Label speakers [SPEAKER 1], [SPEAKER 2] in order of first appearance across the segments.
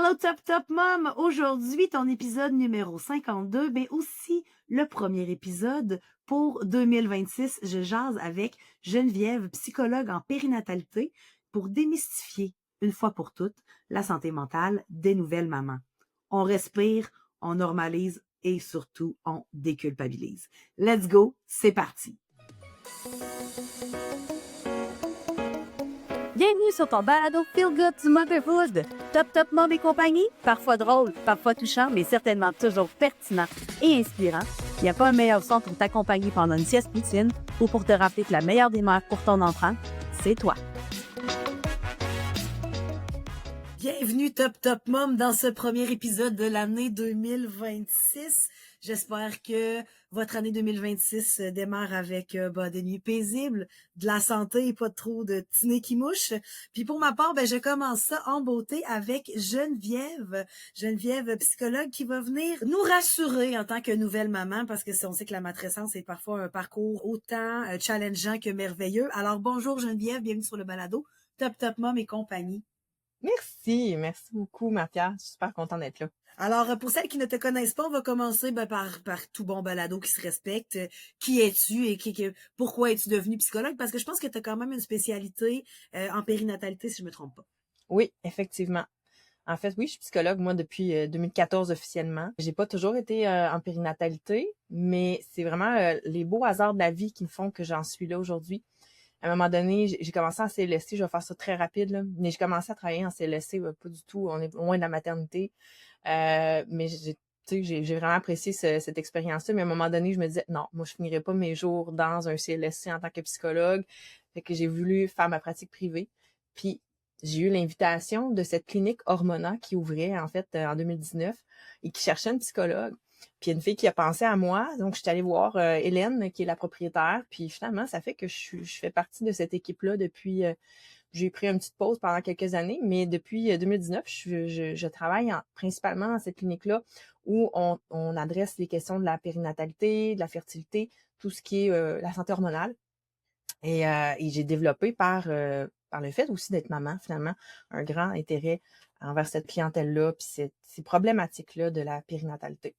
[SPEAKER 1] Allô Top Top Mom! Aujourd'hui, ton épisode numéro 52, mais aussi le premier épisode pour 2026. Je jase avec Geneviève, psychologue en périnatalité, pour démystifier une fois pour toutes la santé mentale des nouvelles mamans. On respire, on normalise et surtout, on déculpabilise. Let's go, c'est parti!
[SPEAKER 2] Bienvenue sur ton balado Feel Good du Motherhood. Top Top Mom et compagnie, parfois drôle, parfois touchant, mais certainement toujours pertinent et inspirant. Il n'y a pas un meilleur son pour t'accompagner pendant une sieste poutine ou pour te rappeler que la meilleure des mères pour ton enfant, c'est toi.
[SPEAKER 1] Bienvenue Top Top Mom dans ce premier épisode de l'année 2026. J'espère que votre année 2026 démarre avec des nuits paisibles, de la santé et pas trop de petits nez qui mouchent. Puis pour ma part, je commence ça en beauté avec Geneviève, psychologue qui va venir nous rassurer en tant que nouvelle maman parce que on sait que la matrescence est parfois un parcours autant challengeant que merveilleux. Alors bonjour Geneviève, bienvenue sur le balado Top Top Mom et compagnie.
[SPEAKER 3] Merci beaucoup, Mathia. Je suis super contente d'être là.
[SPEAKER 1] Alors, pour celles qui ne te connaissent pas, on va commencer par tout bon balado qui se respecte. Qui es-tu et pourquoi es-tu devenue psychologue? Parce que je pense que tu as quand même une spécialité en périnatalité, si je me trompe pas.
[SPEAKER 3] Oui, effectivement. En fait, oui, je suis psychologue, moi, depuis 2014 officiellement. J'ai pas toujours été en périnatalité, mais c'est vraiment les beaux hasards de la vie qui me font que j'en suis là aujourd'hui. À un moment donné, j'ai commencé en CLSC, je vais faire ça très rapide, là, mais j'ai commencé à travailler en CLSC, pas du tout, on est loin de la maternité, mais j'ai vraiment apprécié cette expérience-là, mais à un moment donné, je me disais, non, moi, je finirais pas mes jours dans un CLSC en tant que psychologue, fait que j'ai voulu faire ma pratique privée, puis j'ai eu l'invitation de cette clinique Hormona qui ouvrait, en fait, en 2019, et qui cherchait une psychologue. Puis il y a une fille qui a pensé à moi, donc je suis allée voir Hélène, qui est la propriétaire, puis finalement, ça fait que je fais partie de cette équipe-là depuis, j'ai pris une petite pause pendant quelques années, mais depuis 2019, je travaille principalement dans cette clinique-là où on adresse les questions de la périnatalité, de la fertilité, tout ce qui est la santé hormonale. Et j'ai développé par le fait aussi d'être maman, finalement, un grand intérêt envers cette clientèle-là, puis ces problématiques-là de la périnatalité.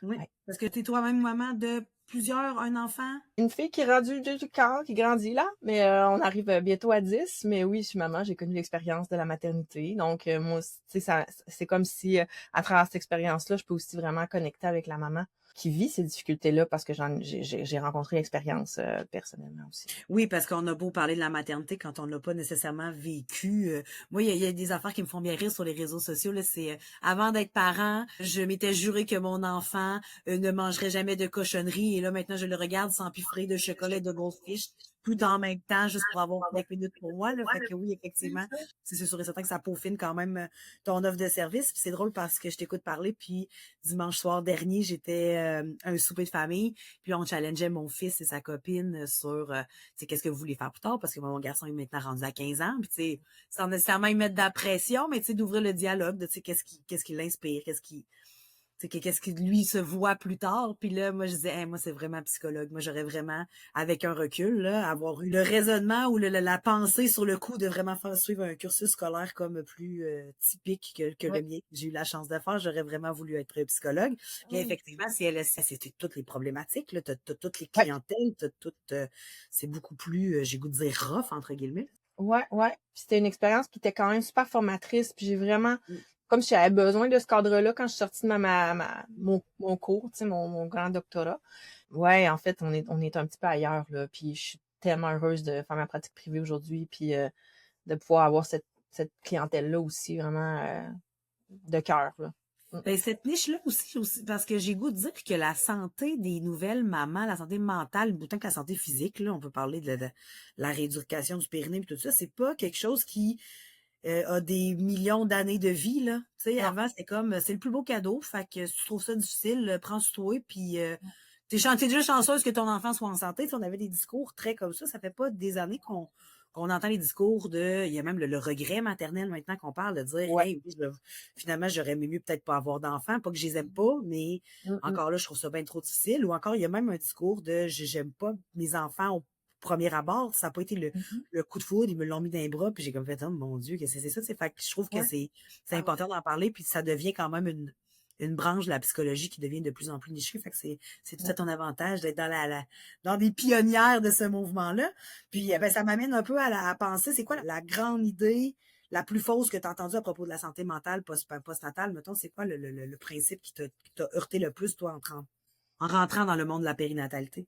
[SPEAKER 1] Oui,
[SPEAKER 3] Ouais.
[SPEAKER 1] parce que tu es toi-même maman de un enfant?
[SPEAKER 3] Une fille qui est rendue du corps, qui grandit là, mais on arrive bientôt à 10. Mais oui, je suis maman, j'ai connu l'expérience de la maternité. Donc, moi, tu sais, c'est comme si, à travers cette expérience-là, je peux aussi vraiment connecter avec la maman qui vit ces difficultés-là parce que j'ai rencontré l'expérience personnellement aussi.
[SPEAKER 1] Oui, parce qu'on a beau parler de la maternité quand on l'a pas nécessairement vécu. Moi, il y a des affaires qui me font bien rire sur les réseaux sociaux. Là, c'est avant d'être parent, je m'étais juré que mon enfant ne mangerait jamais de cochonnerie. Et là, maintenant, je le regarde s'empiffrer de chocolat et de goldfish tout en même temps, juste pour avoir 5 minutes pour moi. Là. Fait que oui, effectivement, c'est sûr et certain que ça peaufine quand même ton offre de service. Puis c'est drôle parce que je t'écoute parler. Puis dimanche soir dernier, j'étais à un souper de famille. Puis on challengeait mon fils et sa copine sur qu'est-ce que vous voulez faire plus tard, parce que mon garçon est maintenant rendu à 15 ans, puis tu sais, sans nécessairement y mettre de la pression, mais tu sais, d'ouvrir le dialogue, de tu sais, qu'est-ce qui l'inspire, qu'est-ce qui lui se voit plus tard. Puis là, moi, je disais, hey, moi, c'est vraiment psychologue. Moi, j'aurais vraiment, avec un recul, là, avoir eu le raisonnement ou la pensée sur le coup de vraiment faire suivre un cursus scolaire comme plus typique que
[SPEAKER 3] Oui.
[SPEAKER 1] le mien. J'ai eu la chance de faire. J'aurais vraiment voulu être psychologue. Puis effectivement, si elle c'était toutes les problématiques, là, t'as toutes les clientèles, t'as toutes, c'est beaucoup plus, j'ai goût de dire rough, entre guillemets.
[SPEAKER 3] Ouais. Puis c'était une expérience qui était quand même super formatrice. Puis j'ai vraiment, comme si j'avais besoin de ce cadre-là quand je suis sortie de mon cours, tu sais, mon grand doctorat. Ouais, en fait, on est un petit peu ailleurs, là. Puis je suis tellement heureuse de faire ma pratique privée aujourd'hui, puis de pouvoir avoir cette clientèle-là aussi, vraiment de cœur, là.
[SPEAKER 1] Ben, cette niche-là aussi, parce que j'ai goût de dire que la santé des nouvelles mamans, la santé mentale, autant que la santé physique, là, on peut parler de la rééducation du périnée et tout ça, c'est pas quelque chose qui a des millions d'années de vie, là. Tu sais,
[SPEAKER 3] Non.
[SPEAKER 1] avant, c'est comme, c'est le plus beau cadeau, fait que si tu trouves ça difficile, prends sur toi, puis t'es déjà chanceuse que ton enfant soit en santé. Tu sais, on avait des discours très comme ça fait pas des années qu'on entend les discours il y a même le regret maternel maintenant qu'on parle de dire,
[SPEAKER 3] Ouais.
[SPEAKER 1] hey, oui, finalement, j'aurais aimé mieux peut-être pas avoir d'enfants, pas que je les aime pas, mais
[SPEAKER 3] Mm, mm.
[SPEAKER 1] encore là, je trouve ça bien trop difficile. Ou encore, il y a même un discours de, j'aime pas mes enfants premier abord, ça n'a pas été
[SPEAKER 3] Mhm.
[SPEAKER 1] le coup de foudre, ils me l'ont mis dans les bras, puis j'ai comme fait, oh mon Dieu, qu'est-ce que c'est ça, tu sais. Fait que je trouve que
[SPEAKER 3] Ouais.
[SPEAKER 1] c'est important d'en parler, puis ça devient quand même une branche de la psychologie qui devient de plus en plus nichée. Fait que c'est tout
[SPEAKER 3] Ouais.
[SPEAKER 1] à ton avantage d'être dans dans des pionnières de ce mouvement-là. Puis, ben, ça m'amène un peu à penser, c'est quoi la grande idée la plus fausse que tu as entendue à propos de la santé mentale postnatale? Mettons, c'est quoi le principe qui t'a heurté le plus, toi, en rentrant dans le monde de la périnatalité?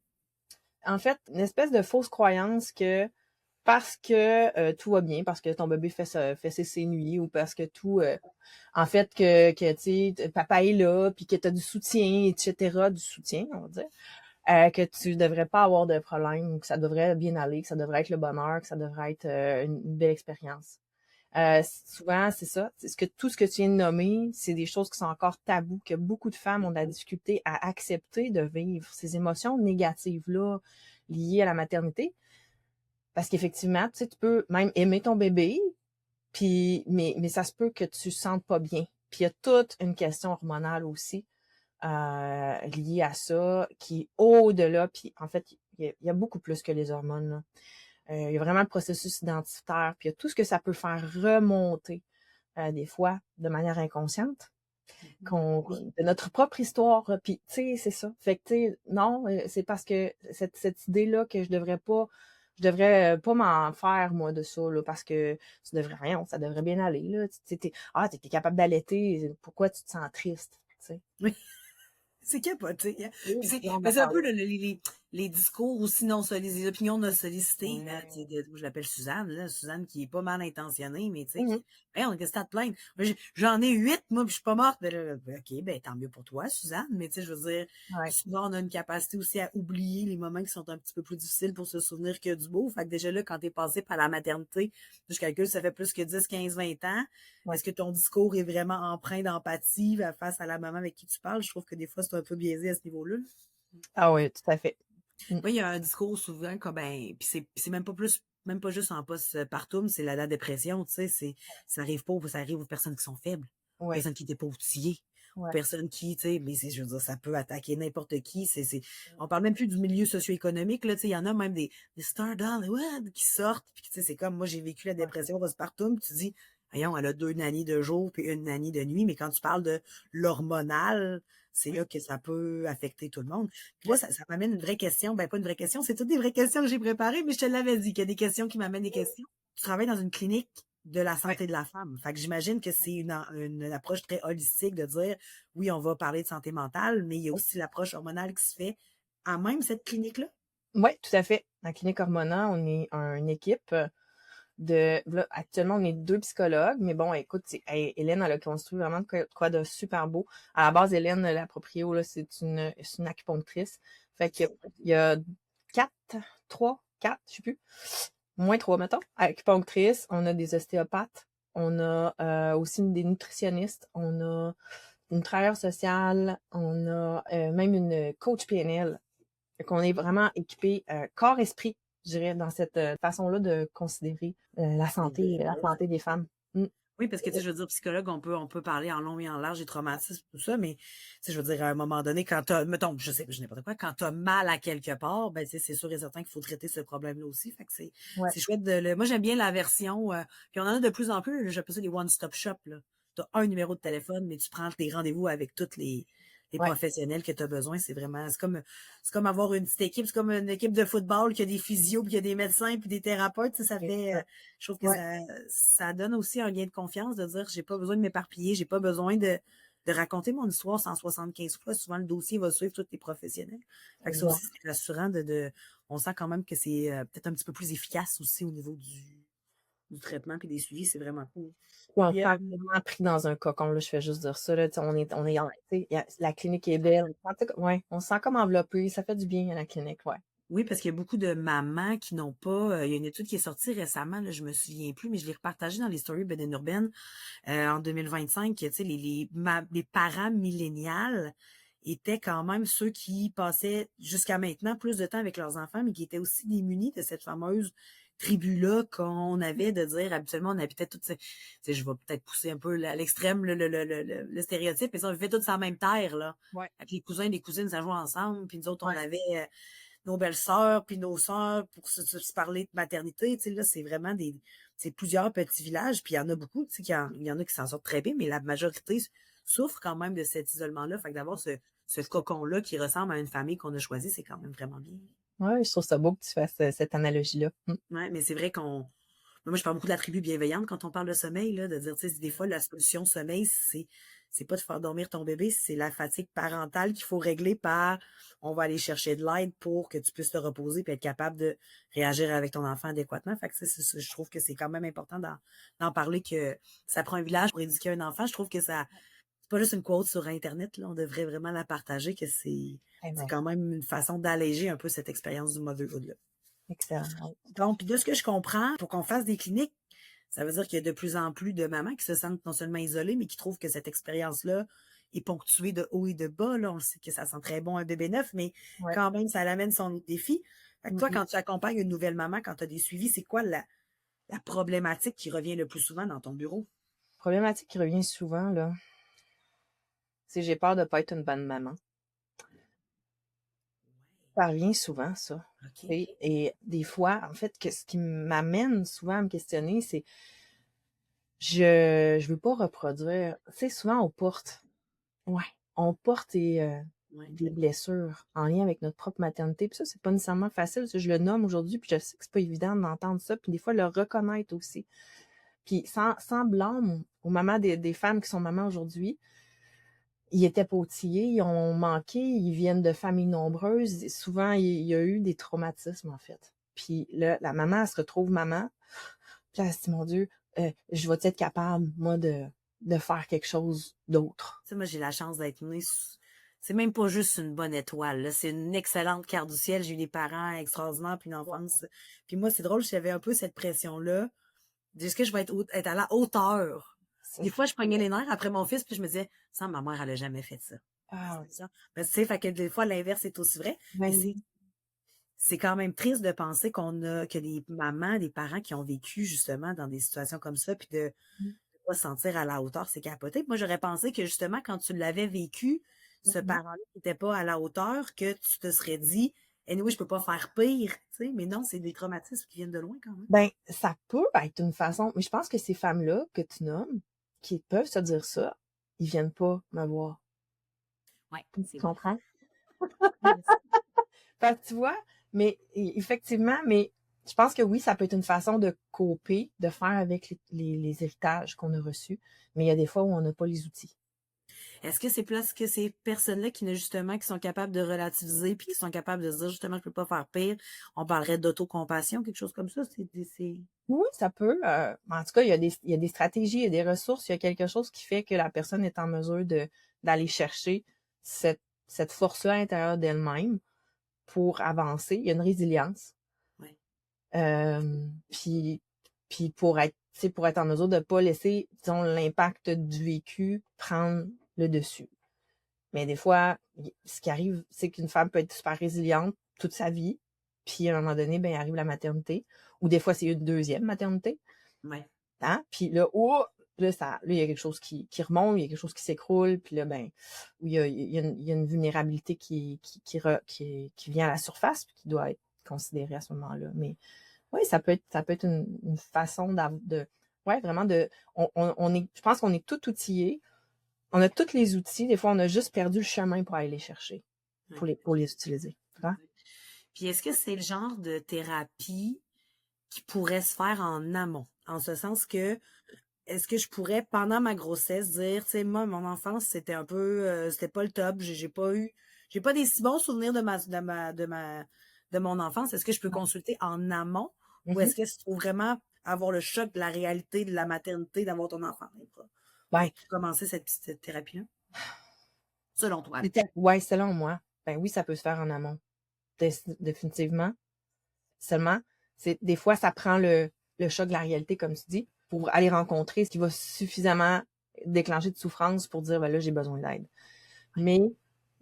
[SPEAKER 3] En fait, une espèce de fausse croyance que parce que tout va bien, parce que ton bébé fait ses nuits ou parce que tout, en fait, que tu sais, papa est là, puis que tu as du soutien, etc., du soutien, on va dire, que tu devrais pas avoir de problème, que ça devrait bien aller, que ça devrait être le bonheur, que ça devrait être une belle expérience. Souvent, c'est ça. Tout ce que tu viens de nommer, c'est des choses qui sont encore tabous, que beaucoup de femmes ont de la difficulté à accepter de vivre ces émotions négatives-là liées à la maternité. Parce qu'effectivement, tu sais, tu peux même aimer ton bébé, puis mais ça se peut que tu te sentes pas bien. Puis il y a toute une question hormonale aussi liée à ça, qui est au-delà. Puis en fait, il y a beaucoup plus que les hormones, là. Il y a vraiment le processus identitaire, puis il y a tout ce que ça peut faire remonter, des fois, de manière inconsciente, de notre propre histoire. Puis, tu sais, c'est ça. Fait que, tu sais, non, c'est parce que cette idée-là que je devrais pas m'en faire, moi, de ça, là, parce que tu devrais rien, ça devrait bien aller, là. T'es capable d'allaiter, pourquoi tu te sens triste, tu sais?
[SPEAKER 1] Oui. C'est capoté, hein.
[SPEAKER 3] Oui,
[SPEAKER 1] Puis
[SPEAKER 3] on
[SPEAKER 1] mais
[SPEAKER 3] en
[SPEAKER 1] c'est un peu
[SPEAKER 3] parle.
[SPEAKER 1] les discours aussi non sollicités, les opinions non sollicitées. Tu sais,
[SPEAKER 3] Ouais.
[SPEAKER 1] moi, je l'appelle Suzanne, là, Suzanne qui est pas mal intentionnée, mais tu sais,
[SPEAKER 3] Mhm.
[SPEAKER 1] on qu'est-ce que t'as de plaindre? Moi, j'en ai 8, moi, puis je suis pas morte. Ben, là, ben, OK, ben, tant mieux pour toi, Suzanne. Mais tu sais, je veux dire,
[SPEAKER 3] Ouais.
[SPEAKER 1] souvent, on a une capacité aussi à oublier les moments qui sont un petit peu plus difficiles pour se souvenir que du beau. Fait que déjà là, quand t'es passé par la maternité, je calcule, ça fait plus que 10, 15, 20 ans.
[SPEAKER 3] Ouais.
[SPEAKER 1] Est-ce que ton discours est vraiment empreint d'empathie face à la maman avec qui tu parles? Je trouve que des fois, c'est un peu biaisé à ce niveau-là.
[SPEAKER 3] Ah oui, tout à fait. Mm.
[SPEAKER 1] Moi, il y a un discours souvent comme ben, puis c'est même pas juste en postpartum, c'est la dépression, tu sais, ça arrive pas, ça arrive aux personnes qui sont faibles, aux
[SPEAKER 3] Ouais.
[SPEAKER 1] personnes qui étaient pas outillées, aux
[SPEAKER 3] Ouais.
[SPEAKER 1] personnes qui, tu sais, mais je veux dire, ça peut attaquer n'importe qui, on parle même plus du milieu socio-économique, là, tu sais, il y en a même des stars d'Hollywood qui sortent, puis tu sais, c'est comme, moi, j'ai vécu la
[SPEAKER 3] Ouais.
[SPEAKER 1] dépression postpartum, puis tu dis, voyons, elle a 2 nannies de jour puis une nanny de nuit, mais quand tu parles de l'hormonal, c'est là que ça peut affecter tout le monde. Puis là,
[SPEAKER 3] Ouais.
[SPEAKER 1] ça m'amène une vraie question. Ben, pas une vraie question, c'est toutes des vraies questions que j'ai préparées, mais je te l'avais dit, qu'il y a des questions qui m'amènent des questions. Tu travailles dans une clinique de la
[SPEAKER 3] Ouais.
[SPEAKER 1] santé de la femme. Fait que j'imagine que c'est une approche très holistique de dire, oui, on va parler de santé mentale, mais il y a aussi l'approche hormonale qui se fait à même cette clinique-là.
[SPEAKER 3] Oui, tout à fait. La clinique Hormona, on est une équipe là, actuellement, on est 2 psychologues, mais bon, écoute, Hélène, elle a construit vraiment de quoi de super beau. À la base, Hélène, la proprio, là, c'est une acupunctrice. Fait qu'il y a 4, 3, 4, je sais plus. Moins 3, mettons. Acupunctrice, on a des ostéopathes, on a aussi des nutritionnistes, on a une travailleuse sociale, on a même une coach PNL. Fait qu'on est vraiment équipé corps-esprit, je dirais, dans cette façon-là de considérer la santé des femmes. Mm.
[SPEAKER 1] Oui, parce que, tu sais, je veux dire, psychologue, on peut parler en long et en large des traumatismes, tout ça, mais, tu sais, je veux dire, à un moment donné, quand mettons, je n'importe quoi, quand t'as mal à quelque part, ben, tu sais, c'est sûr et certain qu'il faut traiter ce problème-là aussi. Fait que
[SPEAKER 3] Ouais,
[SPEAKER 1] c'est chouette moi, j'aime bien la version, puis on en a de plus en plus, là, j'appelle ça des one-stop shop, là. T'as un numéro de téléphone, mais tu prends tes rendez-vous avec toutes les
[SPEAKER 3] ouais,
[SPEAKER 1] professionnels que tu as besoin. C'est comme avoir une petite équipe, c'est comme une équipe de football qui a des physios, puis il y a des médecins, puis des thérapeutes, tu sais, ça
[SPEAKER 3] c'est
[SPEAKER 1] fait,
[SPEAKER 3] ça.
[SPEAKER 1] je trouve que
[SPEAKER 3] Ouais,
[SPEAKER 1] ça donne aussi un gain de confiance de dire j'ai pas besoin de m'éparpiller, j'ai pas besoin de raconter mon histoire 175 fois. Souvent, le dossier va suivre tous les professionnels. Fait que ça
[SPEAKER 3] exact.
[SPEAKER 1] aussi, c'est rassurant on sent quand même que c'est peut-être un petit peu plus efficace aussi au niveau du traitement puis des suivis. C'est vraiment cool.
[SPEAKER 3] Puis on se
[SPEAKER 1] Puis,
[SPEAKER 3] sent vraiment pris dans un cocon, là, je fais juste dire ça, là, tu sais, tu sais, la clinique est belle. En tout cas, ouais, on se sent comme enveloppé, ça fait du bien à la clinique, ouais.
[SPEAKER 1] oui, parce qu'il y a beaucoup de mamans qui n'ont pas. Il y a une étude qui est sortie récemment, là, je me souviens plus, mais je l'ai repartagée dans les stories Ben Urbaine en 2025. Tu sais, les parents millénials étaient quand même ceux qui passaient jusqu'à maintenant plus de temps avec leurs enfants, mais qui étaient aussi démunis de cette fameuse tribu-là qu'on avait de dire habituellement on habitait toutes ces. Tu sais, je vais peut-être pousser un peu à l'extrême le stéréotype, mais ça, on vivait tous sur la même terre, là.
[SPEAKER 3] Ouais,
[SPEAKER 1] Avec les cousins et les cousines, ça jouait ensemble, puis nous autres, on
[SPEAKER 3] ouais,
[SPEAKER 1] avait nos belles-sœurs, puis nos sœurs pour se parler de maternité. Tu sais, là, c'est vraiment c'est plusieurs petits villages, puis il y en a beaucoup, tu sais, il y en a qui s'en sortent très bien, mais la majorité souffre quand même de cet isolement-là. Fait que d'avoir ce cocon-là qui ressemble à une famille qu'on a choisie, c'est quand même vraiment bien.
[SPEAKER 3] Ouais, je trouve ça beau que tu fasses cette analogie-là.
[SPEAKER 1] Ouais, mais c'est vrai moi, je parle beaucoup de la tribu bienveillante quand on parle de sommeil, là, de dire, tu sais, des fois, la solution sommeil, c'est pas de faire dormir ton bébé, c'est la fatigue parentale qu'il faut régler par, on va aller chercher de l'aide pour que tu puisses te reposer puis être capable de réagir avec ton enfant adéquatement. Fait que je trouve que c'est quand même important d'en parler que ça prend un village pour éduquer un enfant. Je trouve que c'est pas juste une quote sur Internet, là. On devrait vraiment la partager, que
[SPEAKER 3] Eh
[SPEAKER 1] c'est
[SPEAKER 3] ben,
[SPEAKER 1] quand même une façon d'alléger un peu cette expérience du motherhood, là.
[SPEAKER 3] excellent. Ouais.
[SPEAKER 1] Donc, puis de ce que je comprends, pour qu'on fasse des cliniques, ça veut dire qu'il y a de plus en plus de mamans qui se sentent non seulement isolées, mais qui trouvent que cette expérience-là est ponctuée de haut et de bas. Là, on sait que ça sent très bon un bébé neuf, mais
[SPEAKER 3] Ouais.
[SPEAKER 1] quand même, ça l'amène son défi. Fait que toi,
[SPEAKER 3] Mhm.
[SPEAKER 1] quand tu accompagnes une nouvelle maman, quand tu as des suivis, c'est quoi la problématique qui revient le plus souvent dans ton bureau?
[SPEAKER 3] Problématique qui revient souvent, là, c'est j'ai peur de pas être une bonne maman. Ça revient souvent, ça.
[SPEAKER 1] OK.
[SPEAKER 3] Et des fois, en fait, ce qui m'amène souvent à me questionner, c'est je veux pas reproduire. Tu sais, souvent ouais, on porte
[SPEAKER 1] Ouais.
[SPEAKER 3] des blessures en lien avec notre propre maternité. Puis ça, c'est pas nécessairement facile. Ça, je le nomme aujourd'hui, puis je sais que c'est pas évident d'entendre ça. Puis des fois, le reconnaître aussi. Puis sans blâme aux mamans des femmes qui sont mamans aujourd'hui, ils étaient pas outillés, ils ont manqué, ils viennent de familles nombreuses. Souvent, il y a eu des traumatismes, en fait. Puis là, la maman, elle se retrouve maman. Puis elle se dit, mon Dieu, je vais être capable, moi, de faire quelque chose d'autre.
[SPEAKER 1] Tu sais, moi, j'ai la chance d'être née. C'est même pas juste une bonne étoile, là. C'est une excellente carte du ciel. J'ai eu des parents extraordinaires, puis une enfance. Puis moi, c'est drôle, j'avais un peu cette pression-là. Est-ce que je vais être à la hauteur?
[SPEAKER 3] C'est
[SPEAKER 1] Des fois, je pognais les nerfs après mon fils, puis je me disais, ça, ma mère, elle a jamais fait ça.
[SPEAKER 3] ah,
[SPEAKER 1] C'est ça. Mais tu sais, fait que des fois, l'inverse est aussi vrai. Mais
[SPEAKER 3] ben oui.
[SPEAKER 1] c'est quand même triste de penser que des mamans, des parents qui ont vécu justement dans des situations comme ça, puis de pas se sentir à la hauteur, c'est capoté. Moi, j'aurais pensé que justement, quand tu l'avais vécu, ce
[SPEAKER 3] Mhm.
[SPEAKER 1] parent-là n'était pas à la hauteur, que tu te serais dit, anyway, je peux pas faire pire, tu sais, mais non, c'est des traumatismes qui viennent de loin quand même.
[SPEAKER 3] Ben, ça peut être une façon, mais je pense que ces femmes-là que tu nommes, qui peuvent se dire ça, ils viennent pas me voir.
[SPEAKER 1] Ouais,
[SPEAKER 3] Tu
[SPEAKER 1] c'est vrai.
[SPEAKER 3] comprends?
[SPEAKER 1] Yes.
[SPEAKER 3] Fait que tu vois, mais effectivement, mais je pense que oui, ça peut être une façon de coper, de faire avec les héritages qu'on a reçus, mais il y a des fois où on n'a pas les outils.
[SPEAKER 1] Est-ce que c'est plus que ces personnes-là qui sont capables de relativiser puis qui sont capables de se dire justement je peux pas faire pire, on parlerait d'autocompassion, quelque chose comme ça,
[SPEAKER 3] Oui, ça peut. En tout cas, il y a des stratégies, il y a des ressources, il y a quelque chose qui fait que la personne est en mesure d'aller chercher cette force-là à l'intérieur d'elle-même pour avancer. Il y a une résilience.
[SPEAKER 1] ouais.
[SPEAKER 3] Puis, puis pour être en mesure de pas laisser, disons, l'impact du vécu prendre le dessus. Mais des fois, ce qui arrive, c'est qu'une femme peut être super résiliente toute sa vie, puis à un moment donné, ben, arrive la maternité, ou des fois, c'est une deuxième maternité,
[SPEAKER 1] Ouais.
[SPEAKER 3] hein? Puis là, oh, là, il y a quelque chose qui remonte, il y a quelque chose qui s'écroule, puis là, ben, il y a une vulnérabilité qui vient à la surface, puis qui doit être considérée à ce moment-là. Mais oui, ça peut être une façon ouais, vraiment je pense qu'on est tout outillés. On a tous les outils. Des fois, on a juste perdu le chemin pour aller les chercher,
[SPEAKER 1] Ouais.
[SPEAKER 3] pour les utiliser. Hein?
[SPEAKER 1] Puis est-ce que c'est le genre de thérapie qui pourrait se faire en amont? En ce sens que, est-ce que je pourrais, pendant ma grossesse, dire, tu sais, moi, mon enfance, c'était un peu, c'était pas le top, j'ai pas des si bons souvenirs de mon enfance. Est-ce que je peux consulter en amont ou
[SPEAKER 3] Mhm.
[SPEAKER 1] est-ce que tu trouves vraiment avoir le choc de la réalité de la maternité, d'avoir ton enfant dans les bras
[SPEAKER 3] Ben,
[SPEAKER 1] pour commencer cette thérapie-là? Selon toi, là.
[SPEAKER 3] ouais, selon moi, ben oui, ça peut se faire en amont. Définitivement. Seulement, des fois, ça prend le choc de la réalité, comme tu dis, pour aller rencontrer ce qui va suffisamment déclencher de souffrance pour dire, ben là, j'ai besoin d'aide. Mais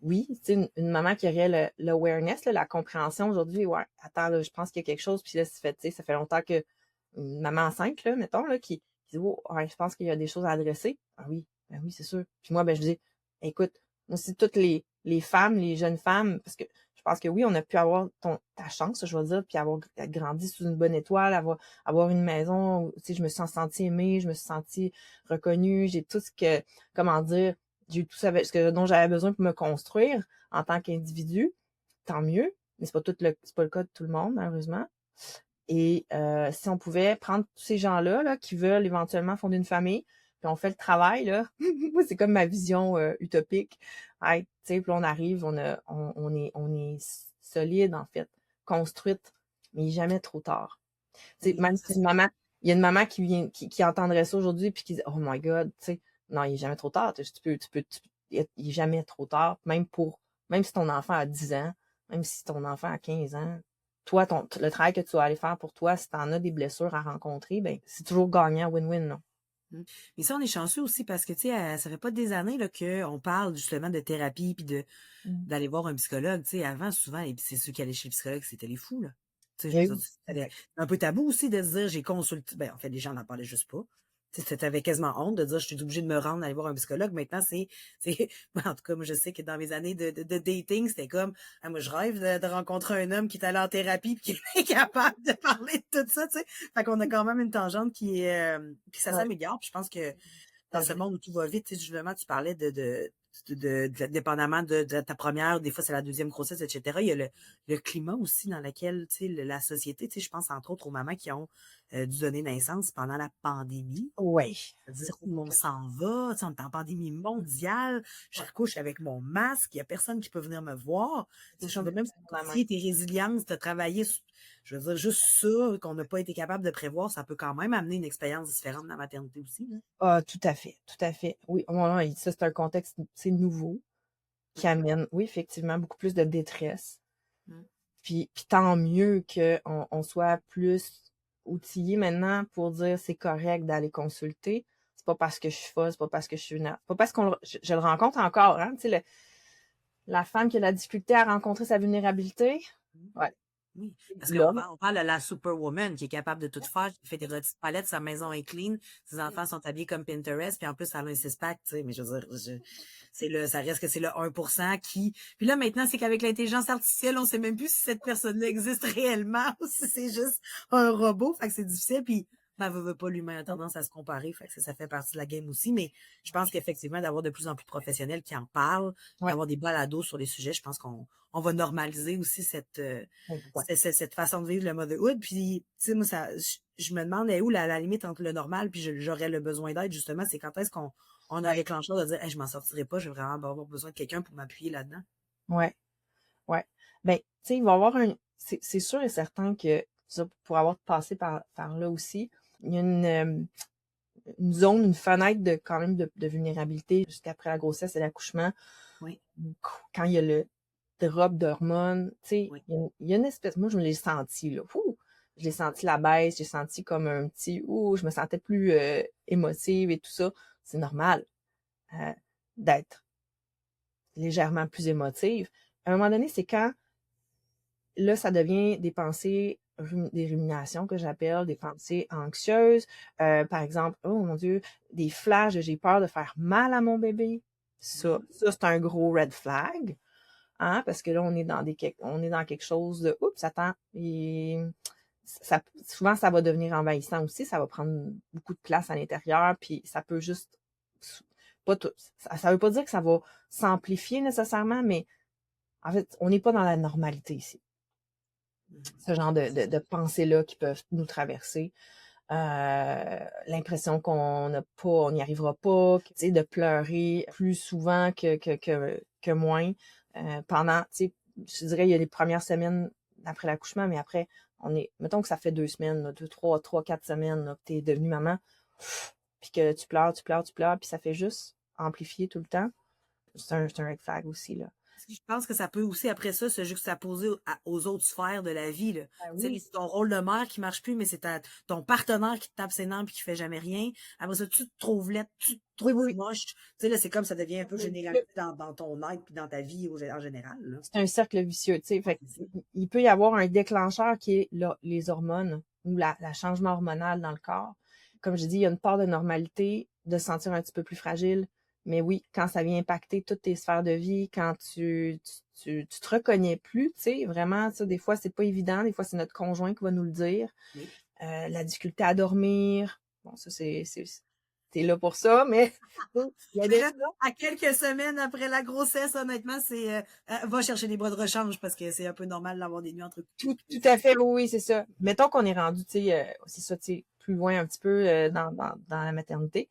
[SPEAKER 3] oui, tu sais, une maman qui aurait l'awareness, la compréhension aujourd'hui, ouais, attends, là, je pense qu'il y a quelque chose, puis là, ça fait longtemps que une maman enceinte, là, mettons, là, qui dit, oh, ouais, je pense qu'il y a des choses à adresser. Ah oui, ben oui, c'est sûr. Puis moi, ben, je dis, écoute, moi, c'est toutes les femmes, les jeunes femmes, parce que je pense que oui, on a pu avoir ta chance, je vais dire, puis avoir grandi sous une bonne étoile, avoir une maison où, tu sais, je me suis sentie aimée, je me suis sentie reconnue, j'ai tout ce que, comment dire, j'ai eu tout ça, ce dont j'avais besoin pour me construire en tant qu'individu. Tant mieux, mais c'est pas le cas de tout le monde, malheureusement. Et si on pouvait prendre tous ces gens-là là, qui veulent éventuellement fonder une famille, puis on fait le travail, là, moi, c'est comme ma vision utopique. Ouais, tu sais, puis là, on arrive, on est solide, en fait, construite, mais il est jamais trop tard. Tu sais,
[SPEAKER 1] Oui,
[SPEAKER 3] même
[SPEAKER 1] ça,
[SPEAKER 3] si une maman, il y a une maman qui entendrait ça aujourd'hui puis qui dit, oh my God, tu sais, non, il est jamais trop tard. Il est jamais trop tard, même si ton enfant a 10 ans, même si ton enfant a 15 ans, toi, le travail que tu vas aller faire pour toi, si tu en as des blessures à rencontrer, ben, c'est toujours gagnant, win-win, non?
[SPEAKER 1] Mmh. Mais ça, on est chanceux aussi parce que, tu sais, ça fait pas des années là, qu'on parle justement de thérapie puis
[SPEAKER 3] Mm.
[SPEAKER 1] d'aller voir un psychologue. Tu sais, avant, souvent, et puis c'est ceux qui allaient chez le psychologue, c'était les fous, là. Tu sais, je
[SPEAKER 3] Eh
[SPEAKER 1] veux
[SPEAKER 3] oui,
[SPEAKER 1] dire, c'était
[SPEAKER 3] exact.
[SPEAKER 1] un peu tabou aussi de se dire j'ai consulté. Ben, en fait, les gens n'en parlaient juste pas. Tu sais, t'avais quasiment honte de dire je suis obligée de me rendre aller voir un psychologue. Maintenant, en tout cas, moi, je sais que dans mes années de dating, c'était comme, ah, moi, je rêve de rencontrer un homme qui est allé en thérapie puis qui est capable de parler de tout ça, tu sais. Fait qu'on a quand même une tangente puis ça
[SPEAKER 3] Ouais,
[SPEAKER 1] s'améliore. Puis je pense que
[SPEAKER 3] tout
[SPEAKER 1] dans
[SPEAKER 3] à
[SPEAKER 1] ce
[SPEAKER 3] fait.
[SPEAKER 1] monde où tout va vite, tu sais, justement, tu parlais dépendamment de ta première, des fois c'est la deuxième grossesse, etc. Il y a le climat aussi dans lequel, tu sais, la société, tu sais, je pense entre autres aux mamans qui ont dû donner naissance pendant la pandémie.
[SPEAKER 3] Oui.
[SPEAKER 1] C'est-à-dire où on s'en va, tu sais, on est en pandémie mondiale, je recouche avec mon masque, il y a personne qui peut venir me voir. Tu sais,
[SPEAKER 3] C'est
[SPEAKER 1] je veux dire, même si
[SPEAKER 3] la
[SPEAKER 1] tu tes résilience, tu as travaillé, je veux dire, juste ça, qu'on n'a pas été capable de prévoir, ça peut quand même amener une expérience différente de la maternité aussi, là.
[SPEAKER 3] Ah, tout à fait, tout à fait. Oui, ouais, ça, c'est un contexte, c'est nouveau, qui amène, oui, effectivement, beaucoup plus de détresse.
[SPEAKER 1] Mm.
[SPEAKER 3] Puis tant mieux qu'on soit plus outillé maintenant pour dire c'est correct d'aller consulter. C'est pas parce que je suis folle, c'est pas parce que je suis c'est pas parce je le rencontre encore, hein, tu sais, la femme qui a la difficulté à rencontrer sa vulnérabilité. Ouais,
[SPEAKER 1] Oui, parce qu'on
[SPEAKER 3] l'homme.
[SPEAKER 1] on parle de la superwoman qui est capable de tout faire, qui fait des rôtisses de palettes, sa maison est clean, ses enfants sont habillés comme Pinterest, puis en plus, elle a un six-pack, tu sais, mais je veux dire, ça reste que c'est le 1% qui, puis là, maintenant, c'est qu'avec l'intelligence artificielle, on sait même plus si cette personne-là existe réellement ou si c'est juste un robot, fait que c'est difficile, puis, ben, veut pas, l'humain a tendance à se comparer, fait que ça fait partie de la game aussi, mais je pense qu'effectivement, d'avoir de plus en plus de professionnels qui en parlent,
[SPEAKER 3] Ouais,
[SPEAKER 1] d'avoir des balados sur les sujets, je pense qu'on va normaliser aussi
[SPEAKER 3] ouais,
[SPEAKER 1] cette façon de vivre le motherhood. Puis, tu sais, moi, je me demande où la limite entre le normal puis j'aurais le besoin d'aide, justement, c'est quand est-ce qu'on a un
[SPEAKER 3] ouais,
[SPEAKER 1] déclencheur de dire, hey, je m'en sortirai pas, je vais vraiment avoir besoin de quelqu'un pour m'appuyer là-dedans.
[SPEAKER 3] ouais, ouais. Ben, tu sais, il va y avoir c'est sûr et certain que ça, pour avoir passé par là aussi, il y a une zone, une fenêtre de quand même de vulnérabilité jusqu'après la grossesse et l'accouchement.
[SPEAKER 1] Oui,
[SPEAKER 3] Quand il y a le drop d'hormones, tu sais,
[SPEAKER 1] oui.
[SPEAKER 3] il y a une espèce, moi je me l'ai senti là, je l'ai senti la baisse, j'ai senti comme un petit, je me sentais plus émotive et tout ça. C'est normal euh, d'être légèrement plus émotive. À un moment donné, c'est quand là, ça devient des pensées, des ruminations que j'appelle, des pensées anxieuses. Par exemple, oh mon Dieu, des flashs de j'ai peur de faire mal à mon bébé. Ça,
[SPEAKER 1] Mhm.
[SPEAKER 3] ça c'est un gros red flag. Hein, parce que là, on est dans quelque chose de, oups, attends, et souvent, ça va devenir envahissant aussi, ça va prendre beaucoup de place à l'intérieur, puis ça peut juste, pas tout, ça veut pas dire que ça va s'amplifier nécessairement, mais en fait, on n'est pas dans la normalité ici.
[SPEAKER 1] Mhm.
[SPEAKER 3] Ce genre de pensées-là qui peuvent nous traverser. L'impression qu'on n'a pas, on n'y arrivera pas, tu sais, de pleurer plus souvent que moins. Pendant, tu sais, je dirais, il y a les premières semaines après l'accouchement, mais après, mettons que ça fait 2 semaines, là, 4 semaines, là, que t'es devenue maman, puis que tu pleures, tu pleures, tu pleures, puis ça fait juste amplifier tout le temps. C'est un red flag aussi, là.
[SPEAKER 1] Je pense que ça peut aussi, après ça, se juxtaposer aux autres sphères de la vie, là.
[SPEAKER 3] Ben
[SPEAKER 1] Tu sais,
[SPEAKER 3] oui.
[SPEAKER 1] c'est ton rôle de mère qui marche plus, mais c'est ton partenaire qui te tape ses nerfs et qui fait jamais rien. Après ça, tu te trouves laide, tu te
[SPEAKER 3] Oui,
[SPEAKER 1] trouves
[SPEAKER 3] oui,
[SPEAKER 1] moche. Tu sais, là, c'est comme ça devient un peu
[SPEAKER 3] oui.
[SPEAKER 1] généralisé dans ton être puis dans ta vie en général, là.
[SPEAKER 3] C'est un cercle vicieux, tu sais.
[SPEAKER 1] Ouais,
[SPEAKER 3] Fait
[SPEAKER 1] c'est ça.
[SPEAKER 3] il peut y avoir un déclencheur qui est les hormones ou la changement hormonal dans le corps. Comme je dis, il y a une part de normalité de se sentir un petit peu plus fragile. Mais oui, quand ça vient impacter toutes tes sphères de vie, quand tu te reconnais plus, tu sais, vraiment, ça, des fois, c'est pas évident, des fois, c'est notre conjoint qui va nous le dire.
[SPEAKER 1] Oui.
[SPEAKER 3] La difficulté à dormir, bon, ça, t'es là pour ça, mais il y a
[SPEAKER 1] Mais
[SPEAKER 3] des
[SPEAKER 1] là, à quelques semaines après la grossesse, honnêtement, c'est va chercher des bras de rechange parce que c'est un peu normal d'avoir des nuits entre
[SPEAKER 3] tout à fait, oui, c'est ça. Mettons qu'on est rendu, tu sais, c'est ça, tu sais, plus loin un petit peu dans la maternité,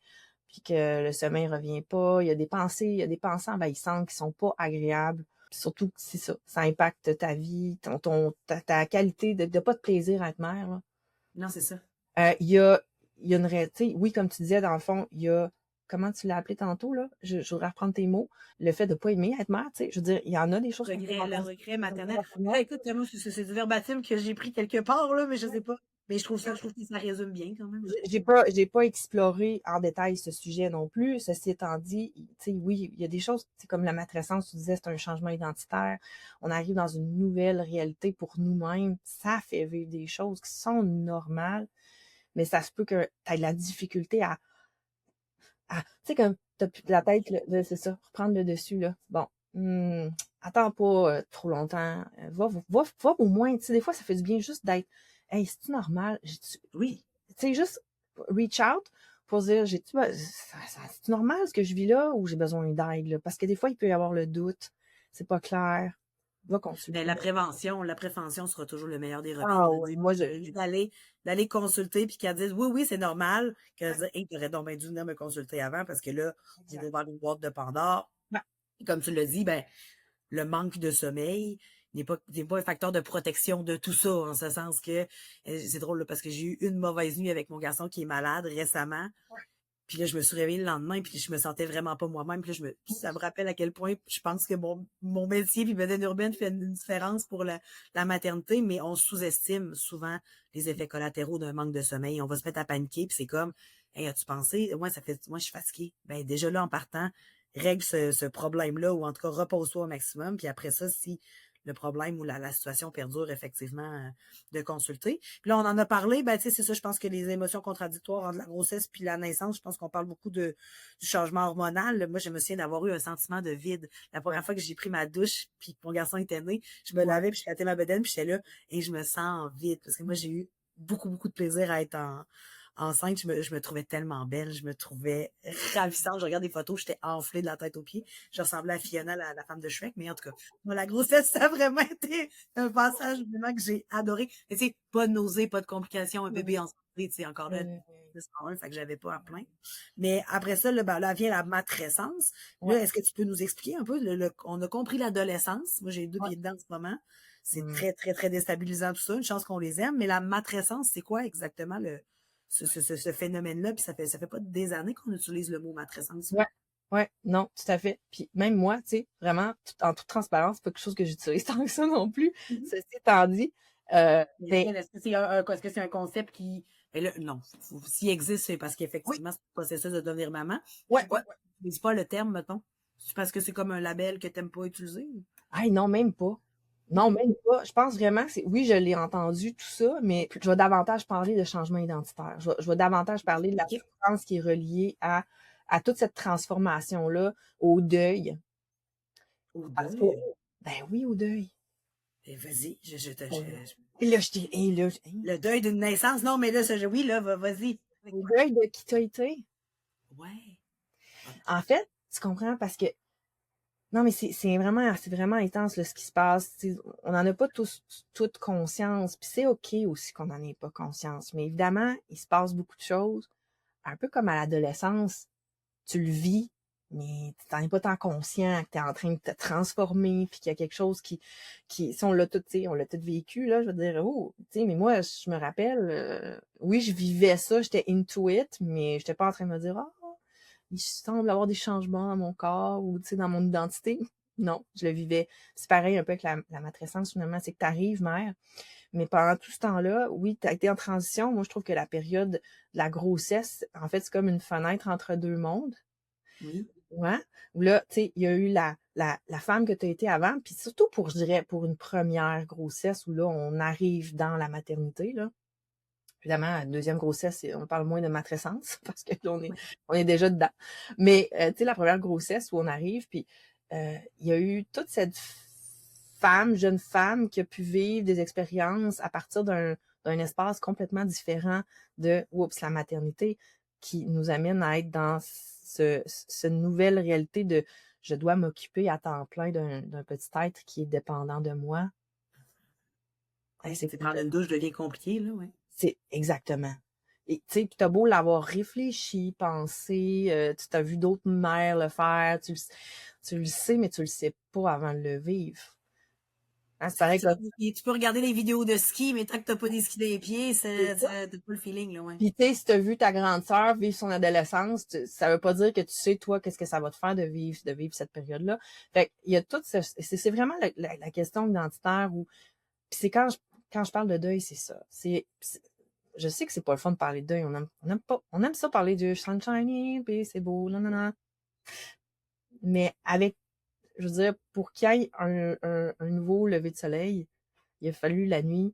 [SPEAKER 3] puis que le sommeil revient pas, il y a des pensées envahissantes qui sont pas agréables. Puis surtout, c'est ça impacte ta vie, ta qualité de pas de plaisir à être mère, là.
[SPEAKER 1] Non, c'est ça.
[SPEAKER 3] Il y a une réalité, oui, comme tu disais, dans le fond, il y a, comment tu l'as appelé tantôt, là? Je voudrais reprendre tes mots. Le fait de pas aimer être mère, tu sais. Je veux dire, il y en a des choses
[SPEAKER 1] Le regret maternel. Écoute, moi, c'est du verbatim que j'ai pris quelque part, là, mais je sais pas. Mais je trouve que ça résume bien quand même.
[SPEAKER 3] J'ai pas exploré en détail ce sujet non plus. Ceci étant dit, tu sais, oui, il y a des choses, c'est comme la matrescence, tu disais, c'est un changement identitaire. On arrive dans une nouvelle réalité pour nous-mêmes. Ça fait vivre des choses qui sont normales, mais ça se peut que tu aies de la difficulté tu sais, comme t'as plus la tête, là, c'est ça, reprendre le dessus, là. Bon, attends pas trop longtemps. Va au moins, tu sais, des fois, ça fait du bien juste d'être, hey, c'est-tu normal?
[SPEAKER 1] Oui.
[SPEAKER 3] Tu sais, juste reach out pour dire, c'est normal ce que je vis là ou j'ai besoin d'aide, là? Parce que des fois, il peut y avoir le doute, c'est pas clair. Va consulter.
[SPEAKER 1] Mais la prévention sera toujours le meilleur des remèdes.
[SPEAKER 3] Ah
[SPEAKER 1] Là.
[SPEAKER 3] oui, moi,
[SPEAKER 1] D'aller consulter puis qu'elle dise oui, c'est normal. Qu'elle dise, hey, t'aurais donc bien dû venir me consulter avant parce que là, on va voir une boîte de Pandore.
[SPEAKER 3] Ouais.
[SPEAKER 1] Et comme tu l'as dit, ben, le manque de sommeil n'est pas un facteur de protection de tout ça, en ce sens que c'est drôle là, parce que j'ai eu une mauvaise nuit avec mon garçon qui est malade récemment. Puis là, je me suis réveillée le lendemain, puis je me sentais vraiment pas moi-même. Puis là, ça me rappelle à quel point je pense que mon métier puis médecine urbaine fait une différence pour la maternité, mais on sous-estime souvent les effets collatéraux d'un manque de sommeil. On va se mettre à paniquer, puis c'est comme, hey, as-tu pensé? Moi, moi, je suis fatiguée. Ben, déjà là, en partant, règle ce problème-là, ou en tout cas, repose-toi au maximum. Puis après ça, si le problème ou la situation perdure, effectivement, de consulter. Puis là, on en a parlé, ben, tu sais, c'est ça, je pense que les émotions contradictoires entre la grossesse puis la naissance, je pense qu'on parle beaucoup du changement hormonal. Moi, je me souviens d'avoir eu un sentiment de vide. La première fois que j'ai pris ma douche puis que mon garçon était né, je me lavais puis je flattais ma bedaine puis j'étais là et je me sens vide parce que moi, j'ai eu beaucoup, beaucoup de plaisir à être enceinte. Je me trouvais tellement belle, je me trouvais ravissante. Je regarde des photos, j'étais enflée de la tête aux pieds. Je ressemblais à Fiona, la femme de Shrek, mais en tout cas, moi, la grossesse, ça a vraiment été un passage vraiment que j'ai adoré. Mais tu sais, pas de nausées, pas de complications, un bébé en santé, tu sais, encore là, fait que j'avais pas à plaindre. Mais après ça, là vient la matrescence. Là, est-ce que tu peux nous expliquer un peu, on a compris l'adolescence. Moi, j'ai 2 pieds dedans en ce moment. C'est très, très, très déstabilisant tout ça. Une chance qu'on les aime. Mais la matrescence, c'est quoi exactement ce phénomène-là? Puis ça fait pas des années qu'on utilise le mot matrescence.
[SPEAKER 3] Ouais, non, tout à fait. Puis même moi, tu sais, vraiment, en toute transparence, c'est pas quelque chose que j'utilise tant que ça non plus. Ceci étant dit,
[SPEAKER 1] Est-ce que c'est un concept qui. Ben là, non. S'il existe, c'est parce qu'effectivement, c'est le processus de devenir maman.
[SPEAKER 3] Ouais.
[SPEAKER 1] C'est pas le terme, mettons. C'est parce que c'est comme un label que t'aimes pas utiliser?
[SPEAKER 3] Hey, non, même pas. Non, même pas. Je pense vraiment que oui, je l'ai entendu, tout ça, mais je vais davantage parler de changement identitaire. Je vais davantage parler de la souffrance qui est reliée à toute cette transformation-là, au deuil.
[SPEAKER 1] Au
[SPEAKER 3] Parce que,
[SPEAKER 1] deuil?
[SPEAKER 3] ben oui, au deuil.
[SPEAKER 1] Vas-y,
[SPEAKER 3] Et là,
[SPEAKER 1] le deuil d'une naissance. Non, mais là, oui, là, vas-y.
[SPEAKER 3] au deuil de qui t'as été.
[SPEAKER 1] Ouais.
[SPEAKER 3] En fait, tu comprends, parce que non, mais c'est vraiment intense là, ce qui se passe. T'sais, on n'en a pas tous toute conscience. Puis c'est OK aussi qu'on n'en ait pas conscience. Mais évidemment, il se passe beaucoup de choses. Un peu comme à l'adolescence, tu le vis, mais tu n'en es pas tant conscient que tu es en train de te transformer, puis qu'il y a quelque chose si on l'a tout, on l'a tout vécu, là, je veux dire, oh, tu sais, mais moi, je me rappelle, oui, je vivais ça, j'étais into it, mais j'étais pas en train de me dire, ah, il semble avoir des changements dans mon corps ou dans mon identité. Non, je le vivais. C'est pareil un peu avec la matrescence, finalement, c'est que tu arrives, mère, mais pendant tout ce temps-là, oui, tu as été en transition. Moi, je trouve que la période de la grossesse, en fait, c'est comme une fenêtre entre deux mondes.
[SPEAKER 1] Oui.
[SPEAKER 3] Ouais. Où là, tu sais, il y a eu la femme que tu as été avant, puis surtout je dirais, pour une première grossesse où là, on arrive dans la maternité, là. Évidemment, la deuxième grossesse, on parle moins de matrescence parce que là, on est déjà dedans. Mais, tu sais, la première grossesse où on arrive, puis il y a eu toute cette jeune femme qui a pu vivre des expériences à partir d'un espace complètement différent de la maternité, qui nous amène à être dans cette nouvelle réalité de je dois m'occuper à temps plein d'un petit être qui est dépendant de moi.
[SPEAKER 1] Ouais, c'est prendre une douche devient compliqué, là, ouais.
[SPEAKER 3] C'est exactement. Et tu sais, t'as beau l'avoir réfléchi, pensé, tu t'as vu d'autres mères le faire, tu le sais, mais tu le sais pas avant de le vivre. Hein, c'est pareil que...
[SPEAKER 1] Tu peux regarder les vidéos de ski, mais tant que t'as pas des skis dans les pieds, t'as pas le feeling, là, ouais.
[SPEAKER 3] Puis tu sais, si t'as vu ta grande sœur vivre son adolescence, ça veut pas dire que tu sais, toi, qu'est-ce que ça va te faire de vivre cette période-là. Fait qu'il y a tout c'est vraiment la question identitaire où... Puis c'est quand je parle de deuil, c'est ça. Je sais que c'est pas le fun de parler de deuil. On aime ça parler du sunshiny, puis c'est beau, non, non, non. Mais je veux dire, pour qu'il y ait un nouveau lever de soleil, il a fallu la nuit.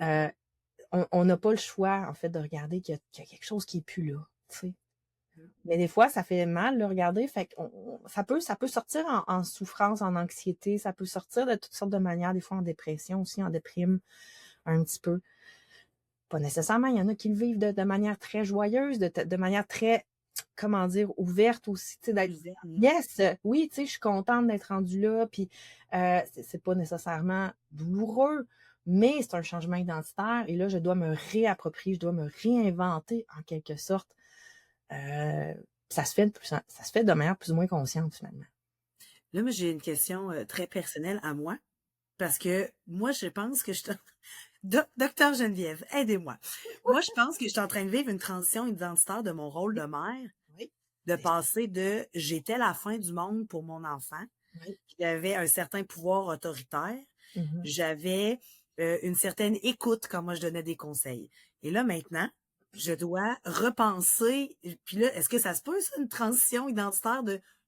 [SPEAKER 3] On n'a pas le choix, en fait, de regarder qu'il y a quelque chose qui est plus là, tu sais. Mais des fois, ça fait mal de regarder. Fait que ça peut sortir en souffrance, en anxiété. Ça peut sortir de toutes sortes de manières, des fois en dépression aussi, en déprime, un petit peu. Pas nécessairement. Il y en a qui le vivent de manière très joyeuse, de manière très, comment dire, ouverte aussi, tu sais, d'être yes, oui, tu sais, je suis contente d'être rendue là, puis c'est pas nécessairement douloureux, mais c'est un changement identitaire, et là, je dois me réapproprier, je dois me réinventer, en quelque sorte. Ça se fait de manière plus ou moins consciente, finalement.
[SPEAKER 1] Là, moi, j'ai une question très personnelle à moi, parce que moi, je pense que Docteur Geneviève, aidez-moi. Moi, je pense que je suis en train de vivre une transition identitaire de mon rôle de mère,
[SPEAKER 3] Oui.
[SPEAKER 1] de passer de j'étais la fin du monde pour mon enfant,
[SPEAKER 3] Oui.
[SPEAKER 1] qui avait un certain pouvoir autoritaire,
[SPEAKER 3] Mm-hmm.
[SPEAKER 1] j'avais une certaine écoute quand moi je donnais des conseils. Et là, maintenant, je dois repenser, puis là, est-ce que ça se peut, ça, une transition identitaire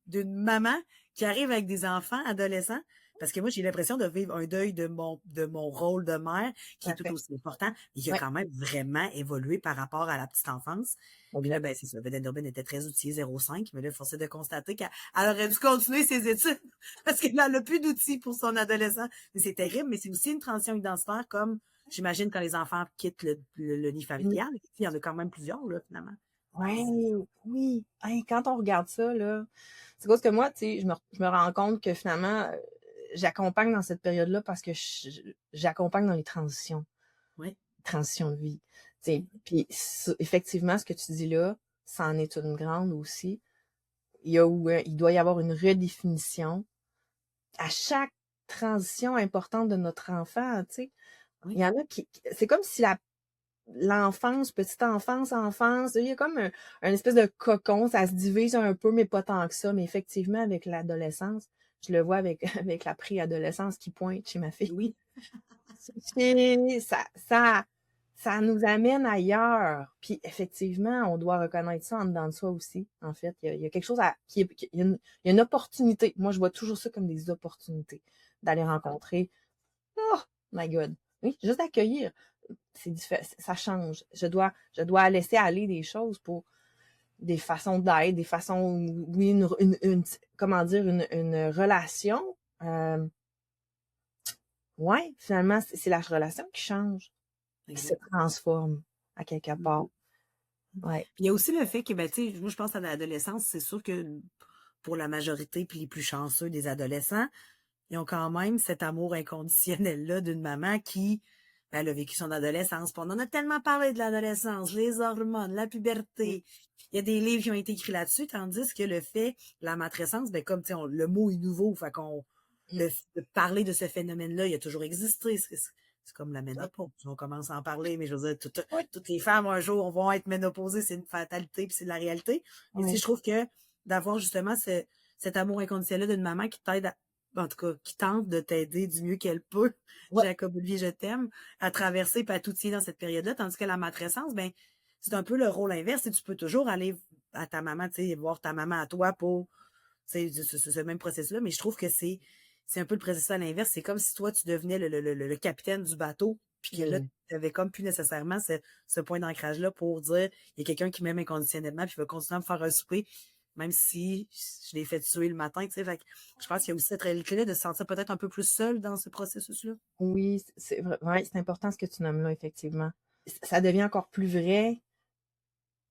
[SPEAKER 1] d'une maman qui arrive avec des enfants adolescents? Parce que moi, j'ai l'impression de vivre un deuil de mon rôle de mère, qui est tout aussi important, mais qui a quand même vraiment évolué par rapport à la petite enfance. Puis là, ben, c'est ça. Vedette Urbaine était très outillée, 0,5, mais là, force est de constater qu'elle aurait dû continuer ses études parce qu'elle n'a plus d'outils pour son adolescent. Mais c'est terrible, mais c'est aussi une transition identitaire comme, j'imagine, quand les enfants quittent le nid familial. Il y en a quand même plusieurs, là, finalement.
[SPEAKER 3] Oui. Hey, quand on regarde ça, là, c'est parce que moi, tu sais, je me rends compte que finalement, j'accompagne dans cette période-là parce que j'accompagne dans les transitions.
[SPEAKER 1] Oui.
[SPEAKER 3] Transitions de vie. Puis effectivement, ce que tu dis là, ça en est une grande aussi. Il doit y avoir une redéfinition à chaque transition importante de notre enfant, tu sais.
[SPEAKER 1] Oui.
[SPEAKER 3] Il y en a c'est comme si l'enfance, petite enfance, il y a comme un espèce de cocon, ça se divise un peu, mais pas tant que ça. Mais effectivement, avec l'adolescence, je le vois avec la préadolescence qui pointe chez ma fille.
[SPEAKER 1] Oui.
[SPEAKER 3] Ça nous amène ailleurs. Puis effectivement, on doit reconnaître ça en dedans de soi aussi. En fait, il y a quelque chose il y a une opportunité. Moi, je vois toujours ça comme des opportunités d'aller rencontrer. Oh my God. Oui, juste d'accueillir. C'est différent, ça change. Je dois laisser aller des choses pour des façons d'être, des façons, oui, comment dire, une relation. Ouais, finalement, c'est la relation qui change, qui se transforme à quelque part. Ouais.
[SPEAKER 1] Puis il y a aussi le fait que, ben, tu sais, moi, je pense à l'adolescence, c'est sûr que pour la majorité, puis les plus chanceux des adolescents, ils ont quand même cet amour inconditionnel-là d'une maman qui, ben, elle a vécu son adolescence. Puis on en a tellement parlé de l'adolescence, les hormones, la puberté. Il y a des livres qui ont été écrits là-dessus, tandis que le fait, la matrescence, ben, comme, tu sais, le mot est nouveau, fait qu'on, de parler de ce phénomène-là, il a toujours existé. C'est comme la ménopause. On commence à en parler, mais je veux dire, toutes les femmes, un jour, vont être ménopausées. C'est une fatalité, puis c'est de la réalité. Et tu sais, je trouve que d'avoir justement cet amour inconditionnel d'une maman qui t'aide en tout cas, qui tente de t'aider du mieux qu'elle peut, Jacob Olivier, je t'aime, à traverser et à t'outiller dans cette période-là, tandis que la matrescence, ben, c'est un peu le rôle inverse. Et tu peux toujours aller à ta maman, tu sais, voir ta maman à toi pour, tu sais, ce même processus-là, mais je trouve que c'est un peu le processus à l'inverse. C'est comme si toi, tu devenais le capitaine du bateau, puis que là, tu avais comme plus nécessairement ce point d'ancrage-là pour dire, il y a quelqu'un qui m'aime inconditionnellement, puis il va continuer à me faire un souper. même si je l'ai fait tuer le matin, tu sais. Fait que je pense qu'il y a aussi cette réalité-là de se sentir peut-être un peu plus seul dans ce processus-là.
[SPEAKER 3] Oui, ouais, c'est important ce que tu nommes là, effectivement. Ça devient encore plus vrai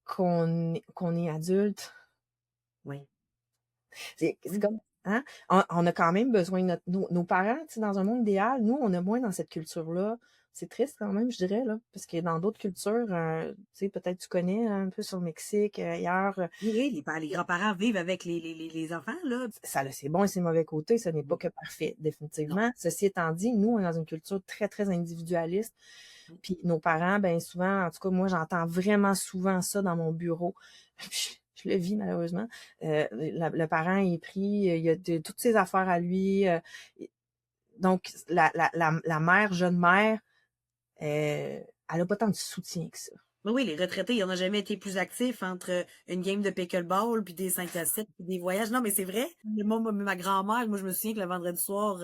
[SPEAKER 3] qu'on est adulte.
[SPEAKER 1] Oui.
[SPEAKER 3] C'est comme, hein? On a quand même besoin de nos parents, tu sais, dans un monde idéal, nous, on a moins dans cette culture-là. C'est triste quand même, je dirais, là, parce que dans d'autres cultures, tu sais, peut-être tu connais un peu sur le Mexique, ailleurs,
[SPEAKER 1] Oui, oui, les grands-parents vivent avec les enfants, là.
[SPEAKER 3] ça a ses bons et ses mauvais côtés, ce n'est pas
[SPEAKER 1] Oui.
[SPEAKER 3] que parfait,
[SPEAKER 1] Non.
[SPEAKER 3] définitivement. Ceci étant dit, nous, on est dans une culture très, très individualiste.
[SPEAKER 1] Oui.
[SPEAKER 3] Puis nos parents, ben souvent, en tout cas, moi, j'entends vraiment souvent ça dans mon bureau. Je le vis malheureusement. Le parent est pris, il y a toutes ses affaires à lui. Donc, la mère, jeune mère, elle a pas tant de soutien que ça.
[SPEAKER 1] Oui, oui, les retraités, ils n'ont jamais été plus actifs entre une game de pickleball, puis des 5 à 7, puis des voyages. Non, mais c'est vrai. Moi, ma grand-mère, moi, je me souviens que le vendredi soir,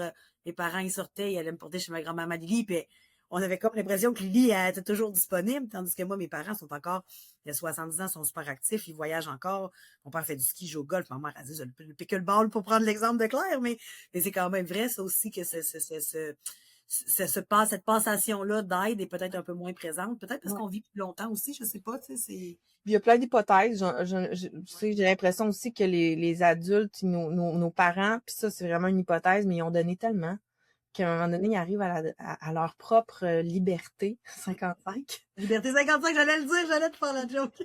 [SPEAKER 1] mes parents, ils sortaient, ils allaient me porter chez ma grand-maman Lily, puis on avait comme l'impression que Lily, elle était toujours disponible, tandis que moi, mes parents sont encore, il y a 70 ans, sont super actifs, ils voyagent encore. Mon père fait du ski, joue au golf, ma mère a dit le pickleball pour prendre l'exemple de Claire, mais c'est quand même vrai, ça aussi, que cette passation-là d'aide est peut-être un peu moins présente. Peut-être parce
[SPEAKER 3] Ouais.
[SPEAKER 1] qu'on vit plus longtemps aussi, je sais pas, tu sais, c'est...
[SPEAKER 3] Il y a plein d'hypothèses. Tu sais, j'ai l'impression aussi que les adultes, nos parents, puis ça, c'est vraiment une hypothèse, mais ils ont donné tellement qu'à un moment donné, ils arrivent à leur propre liberté. 55.
[SPEAKER 1] Liberté 55, j'allais le dire, j'allais te faire la joke.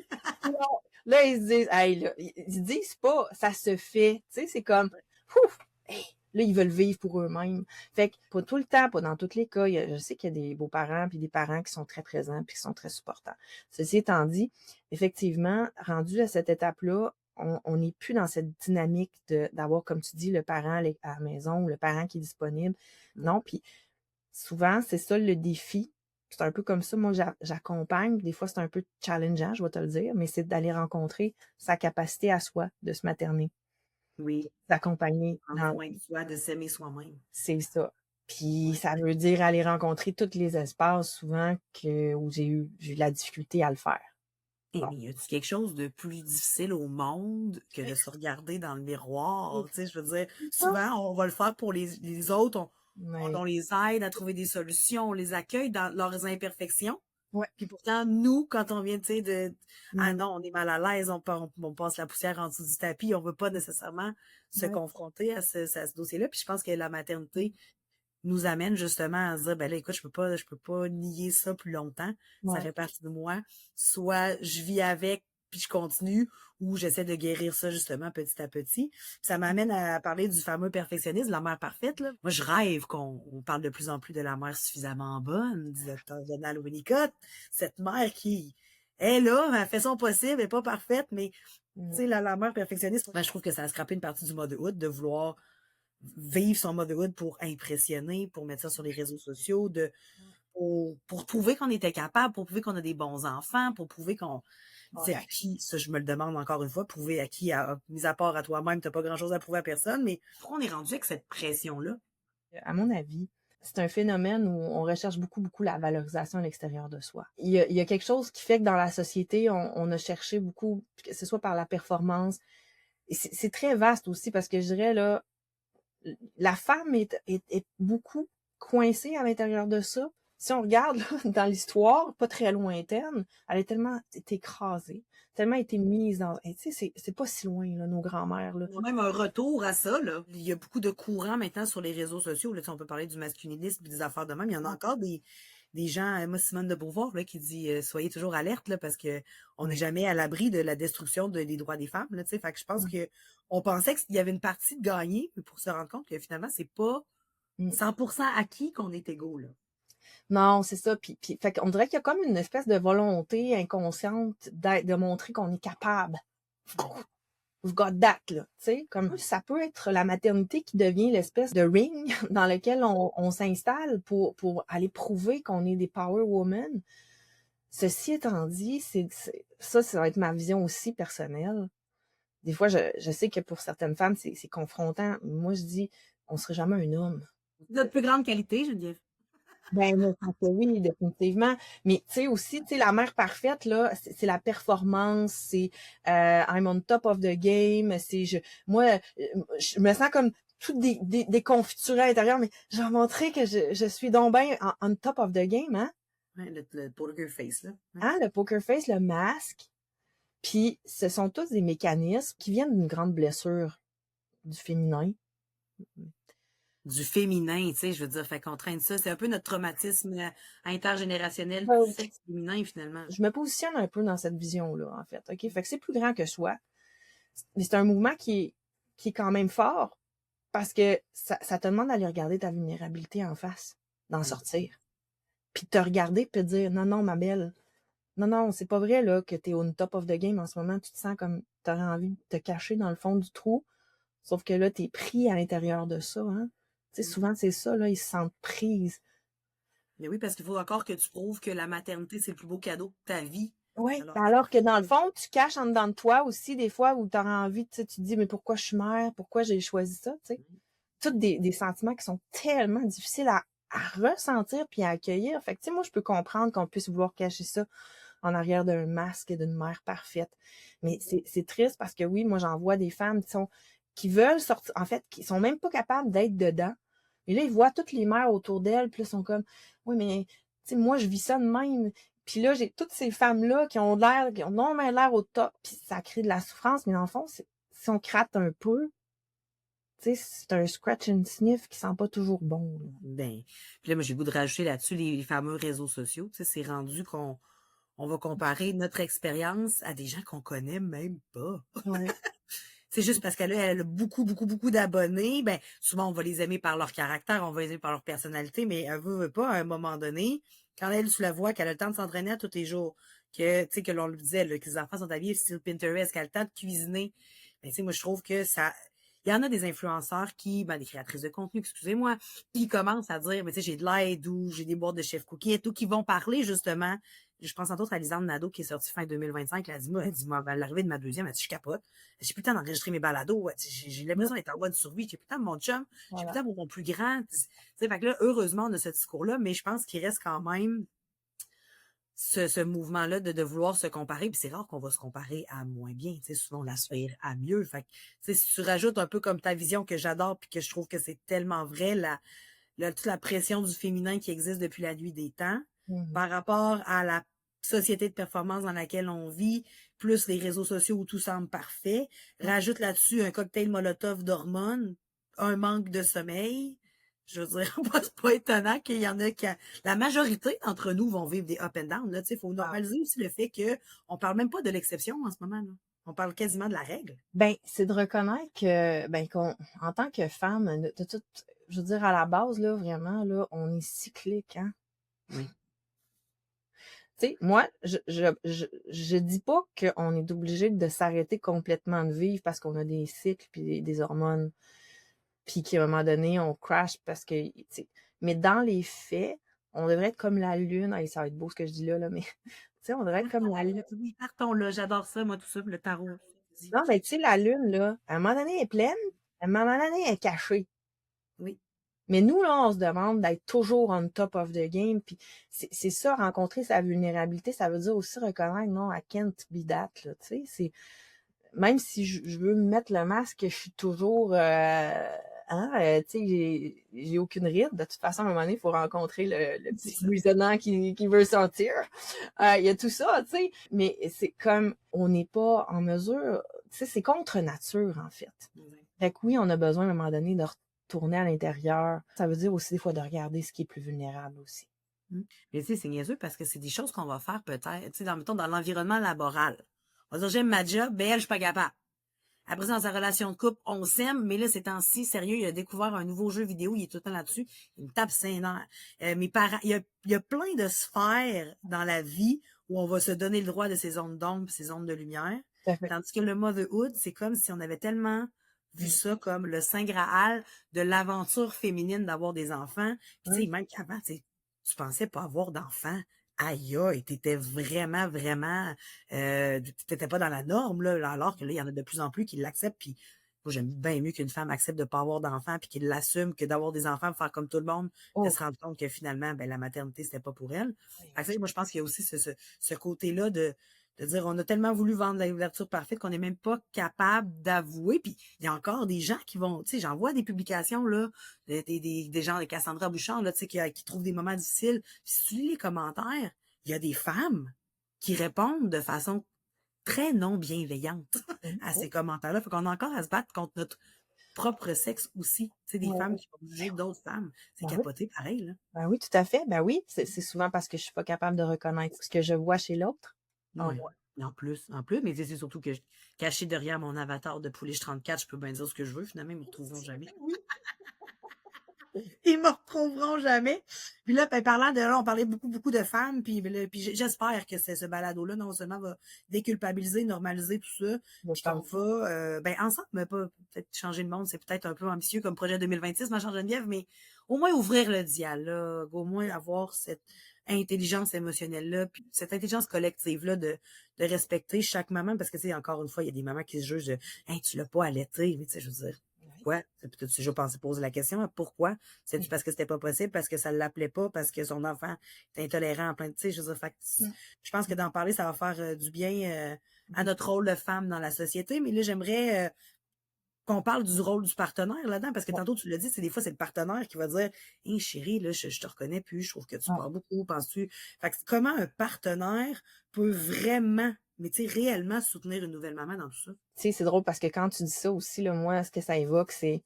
[SPEAKER 3] Là, ils se disent, hey, là, ils se disent pas, ça se fait. Tu sais, c'est comme, ouf, hey, là, ils veulent vivre pour eux-mêmes. Fait que, pas tout le temps, pas dans tous les cas. Je sais qu'il y a des beaux-parents puis des parents qui sont très présents puis qui sont très supportants. Ceci étant dit, effectivement, rendu à cette étape-là, on n'est plus dans cette dynamique d'avoir, comme tu dis, le parent à la maison ou le parent qui est disponible. Non, puis souvent, c'est ça le défi. C'est un peu comme ça, moi, j'accompagne. Des fois, c'est un peu challengeant, je vais te le dire, mais c'est d'aller rencontrer sa capacité à soi de se materner,
[SPEAKER 1] Oui,
[SPEAKER 3] d'accompagner
[SPEAKER 1] prendre soin de soi, de s'aimer soi-même.
[SPEAKER 3] c'est ça. Puis
[SPEAKER 1] Ouais.
[SPEAKER 3] ça veut dire aller rencontrer tous les espaces souvent où j'ai eu de la difficulté à le faire.
[SPEAKER 1] Eh,
[SPEAKER 3] Bon.
[SPEAKER 1] mais y a-tu quelque chose de plus difficile au monde que de se regarder dans le miroir? Tu sais, je veux dire, souvent, on va le faire pour les autres,
[SPEAKER 3] Ouais.
[SPEAKER 1] on les aide à trouver des solutions, on les accueille dans leurs imperfections.
[SPEAKER 3] Ouais.
[SPEAKER 1] Puis pourtant, nous, quand on vient, tu sais, ah
[SPEAKER 3] Mm.
[SPEAKER 1] non, on est mal à l'aise, on passe la poussière en dessous du tapis, on veut pas nécessairement se
[SPEAKER 3] Ouais.
[SPEAKER 1] confronter à ce dossier-là. Puis je pense que la maternité nous amène justement à se dire, ben là, écoute, je peux pas nier ça plus longtemps. Ça
[SPEAKER 3] Ouais.
[SPEAKER 1] fait partie de moi. Soit je vis avec, puis je continue, ou j'essaie de guérir ça justement petit à petit. Puis ça m'amène à parler du fameux perfectionnisme, la mère parfaite, là. Moi, je rêve qu'on parle de plus en plus de la mère suffisamment bonne, dit Dr. Donald Winnicott. Cette mère qui est là, elle fait son possible, elle est pas parfaite, mais tu
[SPEAKER 3] Mm.
[SPEAKER 1] sais, la mère perfectionniste, ben, je trouve que ça a scrappé une partie du motherhood de vouloir vivre son motherhood pour impressionner, pour mettre ça sur les réseaux sociaux, pour prouver qu'on était capable, pour prouver qu'on a des bons enfants, pour prouver qu'on, tu sais,
[SPEAKER 3] Ouais.
[SPEAKER 1] à qui, ça je me le demande encore une fois, prouver à qui, mis à part à toi-même, t'as pas grand-chose à prouver à personne, mais pourquoi on est rendu avec cette pression-là?
[SPEAKER 3] À mon avis, c'est un phénomène où on recherche beaucoup, beaucoup la valorisation à l'extérieur de soi. Il y a quelque chose qui fait que dans la société, on a cherché beaucoup, que ce soit par la performance. Et c'est très vaste aussi parce que je dirais, là, la femme est beaucoup coincée à l'intérieur de ça. Si on regarde là, dans l'histoire, pas très lointaine, elle a tellement été écrasée, tellement été mise dans... Tu sais, c'est pas si loin, là, nos grands-mères. Là.
[SPEAKER 1] On a même un retour à ça, là. Il y a beaucoup de courants maintenant sur les réseaux sociaux. Là, tu sais, on peut parler du masculinisme et des affaires de même. Il y en a encore des gens, moi, Simone de Beauvoir, là, qui dit soyez toujours alerte, là, parce que on n'est jamais à l'abri de la destruction des droits des femmes, là, tu sais. Fait que je pense que on pensait qu'il y avait une partie de gagner, mais pour se rendre compte que finalement, c'est pas
[SPEAKER 3] Mm.
[SPEAKER 1] 100% acquis qu'on est égaux, là.
[SPEAKER 3] Non, c'est ça. Puis, fait qu'on dirait qu'il y a comme une espèce de volonté inconsciente de montrer qu'on est capable. We've got that, là. Tu sais, comme ça peut être la maternité qui devient l'espèce de ring dans lequel on s'installe pour aller prouver qu'on est des power women. Ceci étant dit, ça va être ma vision aussi personnelle. Des fois, je sais que pour certaines femmes, c'est confrontant. Moi, je dis, on serait jamais un homme.
[SPEAKER 1] Notre plus grande qualité, Geneviève.
[SPEAKER 3] Ben, moi, je pense que oui, définitivement. Mais tu sais aussi, tu sais, la mère parfaite, là, c'est la performance, c'est I'm on top of the game, moi, je me sens comme toutes des confitures à l'intérieur, mais je vais montrer que je suis donc bien on top of the game, hein?
[SPEAKER 1] Ouais, le poker face, là. Ouais.
[SPEAKER 3] Hein, le poker face, le masque. Puis ce sont tous des mécanismes qui viennent d'une grande blessure du féminin.
[SPEAKER 1] Du féminin, tu sais, je veux dire, fait qu'on traîne ça. C'est un peu notre traumatisme intergénérationnel du
[SPEAKER 3] Ben,
[SPEAKER 1] sexe féminin, finalement.
[SPEAKER 3] je me positionne un peu dans cette vision-là, en fait. OK? Fait que c'est plus grand que soi. Mais c'est un mouvement qui est quand même fort parce que ça te demande d'aller regarder ta vulnérabilité en face, d'en sortir. Puis de te regarder puis de dire non, non, ma belle. Non, non, c'est pas vrai là que t'es au top of the game en ce moment. Tu te sens comme t'aurais envie de te cacher dans le fond du trou. Sauf que là, t'es pris à l'intérieur de ça, hein. Tu sais, souvent, c'est ça, là, ils se sentent prises.
[SPEAKER 1] Mais oui, parce qu'il faut encore que tu prouves que la maternité, c'est le plus beau cadeau de ta vie.
[SPEAKER 3] Oui,
[SPEAKER 1] Alors,
[SPEAKER 3] alors que dans le fond, tu caches en dedans de toi aussi des fois où tu auras envie, tu sais, tu te dis, mais pourquoi je suis mère? Pourquoi j'ai choisi ça, tu sais? Tous des sentiments qui sont tellement difficiles à ressentir puis à accueillir. Fait que, tu sais, moi, je peux comprendre qu'on puisse vouloir cacher ça en arrière d'un masque et d'une mère parfaite. Mais c'est triste parce que oui, moi, j'en vois des femmes qui veulent sortir, en fait, qui sont même pas capables d'être dedans. Et là, ils voient toutes les mères autour d'elles, puis là, ils sont comme, oui, mais, tu sais, moi, je vis ça de même. Puis là, j'ai toutes ces femmes-là qui ont non, mais l'air au top, puis ça crée de la souffrance, mais dans le fond, si on gratte un peu, tu sais, c'est un scratch and sniff qui sent pas toujours bon, là.
[SPEAKER 1] ben, puis là, moi, j'ai le goût de rajouter là-dessus les fameux réseaux sociaux. Tu sais, c'est rendu qu'on va comparer notre expérience à des gens qu'on connaît même pas.
[SPEAKER 3] Ouais.
[SPEAKER 1] C'est juste parce qu'elle a beaucoup, beaucoup, beaucoup d'abonnés. Ben, souvent, on va les aimer par leur caractère, on va les aimer par leur personnalité, mais elle veut pas, à un moment donné, quand elle, tu la vois, qu'elle a le temps de s'entraîner à tous les jours, que, tu sais, que l'on lui disait, là, que les enfants sont habillés style Pinterest, qu'elle a le temps de cuisiner. Ben, tu sais, moi, je trouve que ça, il y en a des influenceurs des créatrices de contenu, excusez-moi, qui commencent à dire, mais tu sais, j'ai de l'aide ou j'ai des boîtes de chef cookie et tout, qui vont parler, justement. Je pense entre autres à Lisanne Nadeau, qui est sortie fin 2025. Elle dit, moi, à l'arrivée de ma deuxième, elle dit, je capote. J'ai plus le temps d'enregistrer mes balados. J'ai l'impression d'être en bonne survie. J'ai plus le temps de mon chum. J'ai plus le
[SPEAKER 3] Voilà.
[SPEAKER 1] temps pour mon plus grand. Tu sais, fait que là, heureusement, on a ce discours-là, mais je pense qu'il reste quand même ce mouvement-là de vouloir se comparer. Puis c'est rare qu'on va se comparer à moins bien. Tu sais, souvent, on l'aspire à mieux. Fait que, tu sais, si tu rajoutes un peu comme ta vision que j'adore puis que je trouve que c'est tellement vrai, toute la pression du féminin qui existe depuis la nuit des temps,
[SPEAKER 3] Mhm.
[SPEAKER 1] par rapport à la société de performance dans laquelle on vit, plus les réseaux sociaux où tout semble parfait, rajoute là-dessus un cocktail Molotov d'hormones, un manque de sommeil. Je veux dire, c'est pas étonnant qu'il y en a la majorité d'entre nous vont vivre des up and down, là. Tu sais, faut
[SPEAKER 3] Wow.
[SPEAKER 1] normaliser aussi le fait que on parle même pas de l'exception en ce moment, là. On parle quasiment de la règle.
[SPEAKER 3] Ben, c'est de reconnaître que, ben, en tant que femme, je veux dire, à la base, là, vraiment, là, on est cyclique, hein.
[SPEAKER 1] Oui.
[SPEAKER 3] Tu sais, moi, je dis pas qu'on est obligé de s'arrêter complètement de vivre parce qu'on a des cycles puis des hormones, puis qu'à un moment donné, on crash parce que, tu sais, mais dans les faits, on devrait être comme la lune. Allez, ça va être beau ce que je dis là, mais, tu sais, on devrait être comme la lune.
[SPEAKER 1] Oui, partons là, j'adore ça, moi, tout ça, le tarot. Vas-y.
[SPEAKER 3] Non, mais tu sais, la lune, là, à un moment donné, elle est pleine, à un moment donné, elle est cachée.
[SPEAKER 1] Oui.
[SPEAKER 3] Mais nous, là, on se demande d'être toujours on top of the game. Puis c'est ça, rencontrer sa vulnérabilité, ça veut dire aussi reconnaître, non, I can't be that, là, tu sais. Même si je veux me mettre le masque, je suis toujours, tu sais, j'ai aucune ride. De toute façon, à un moment donné, il faut rencontrer le petit buissonnant qui veut sortir. Il y a tout ça, tu sais. Mais c'est comme, on n'est pas en mesure, tu sais, c'est contre nature, en fait. Fait que oui, on a besoin, à un moment donné, de retourner à l'intérieur. Ça veut dire aussi, des fois, de regarder ce qui est plus vulnérable aussi.
[SPEAKER 1] Mais tu sais, c'est niaiseux parce que c'est des choses qu'on va faire peut-être, tu sais, mettons, dans l'environnement laboral. On va dire, j'aime ma job, ben elle, je suis pas capable. Après, dans sa relation de couple, on s'aime, mais là, ces temps-ci, sérieux, il a découvert un nouveau jeu vidéo, il est tout le temps là-dessus, il me tape ses nerfs. Mes parents, il y a plein de sphères dans la vie où on va se donner le droit de ces zones d'ombre, ces zones de lumière.
[SPEAKER 3] Tout à fait.
[SPEAKER 1] Tandis que le motherhood, c'est comme si on avait tellement vu ça comme le saint graal de l'aventure féminine d'avoir des enfants. Puis tu sais, même qu'avant, tu pensais pas avoir d'enfants. Aïe, aïe, t'étais vraiment, vraiment, t'étais pas dans la norme, là, alors que là, il y en a de plus en plus qui l'acceptent, puis Moi, j'aime bien mieux qu'une femme accepte de pas avoir d'enfants puis qu'elle l'assume que d'avoir des enfants, faire comme tout le monde, qu'elle
[SPEAKER 3] Oh,
[SPEAKER 1] se rende compte que finalement, ben, la maternité, c'était pas pour elle.
[SPEAKER 3] oui,
[SPEAKER 1] Fait que, tu
[SPEAKER 3] oui.
[SPEAKER 1] sais, moi, je pense qu'il y a aussi ce côté-là de dire, on a tellement voulu vendre l'ouverture parfaite qu'on n'est même pas capable d'avouer. Puis, il y a encore des gens qui vont, tu sais, j'en vois des publications, là, des gens de Cassandra Bouchard, là, tu sais, qui trouvent des moments difficiles. Puis, si tu lis les commentaires, il y a des femmes qui répondent de façon très non bienveillante à
[SPEAKER 3] Oui,
[SPEAKER 1] ces commentaires-là. Fait qu'on a encore à se battre contre notre propre sexe aussi. Tu sais, des femmes
[SPEAKER 3] oui,
[SPEAKER 1] qui vont juger d'autres femmes. C'est
[SPEAKER 3] ben oui,
[SPEAKER 1] capoté pareil, là.
[SPEAKER 3] ben oui, tout à fait. Ben oui, c'est souvent parce que je suis pas capable de reconnaître ce que je vois chez l'autre. En
[SPEAKER 1] Ouais.
[SPEAKER 3] moi.
[SPEAKER 1] En plus, mais tu sais, c'est surtout que caché derrière mon avatar de Pouliche 34, je peux bien dire ce que je veux, finalement, ils me retrouveront jamais.
[SPEAKER 3] Oui.
[SPEAKER 1] Ils me retrouveront jamais. Puis là, ben, parlant de là, on parlait beaucoup de femmes, puis j'espère que ce balado-là, non seulement va déculpabiliser, normaliser tout ça, puis qu'on
[SPEAKER 3] J'espère.
[SPEAKER 1] va, ben, ensemble, mais pas peut-être changer le monde, c'est peut-être un peu ambitieux comme projet 2026, ma chère Geneviève, mais au moins ouvrir le dialogue, au moins avoir cette intelligence émotionnelle-là, puis cette intelligence collective-là de respecter chaque maman, parce que, tu sais, encore une fois, il y a des mamans qui se jugent de, hey, tu l'as pas allaité, mais tu sais, je veux dire,
[SPEAKER 3] Oui.
[SPEAKER 1] pourquoi? Peut-être déjà pensé poser la question, hein, pourquoi? C'est-tu
[SPEAKER 3] Oui.
[SPEAKER 1] parce que c'était pas possible, parce que ça l'appelait pas, parce que son enfant est intolérant en plein de, tu sais, je veux dire, fait que
[SPEAKER 3] Mm.
[SPEAKER 1] je pense que d'en parler, ça va faire du bien à
[SPEAKER 3] Mhm.
[SPEAKER 1] notre rôle de femme dans la société, mais là, j'aimerais qu'on parle du rôle du partenaire là-dedans, parce que
[SPEAKER 3] Ouais.
[SPEAKER 1] tantôt, tu l'as dit, c'est des fois, c'est le partenaire qui va dire, hé, chérie, là, je te reconnais plus, je trouve que tu
[SPEAKER 3] Ouais.
[SPEAKER 1] parles beaucoup, penses-tu? Fait que comment un partenaire peut vraiment, mais tu sais, réellement soutenir une nouvelle maman dans tout ça?
[SPEAKER 3] Tu sais, c'est drôle parce que quand tu dis ça aussi, là, moi, ce que ça évoque, c'est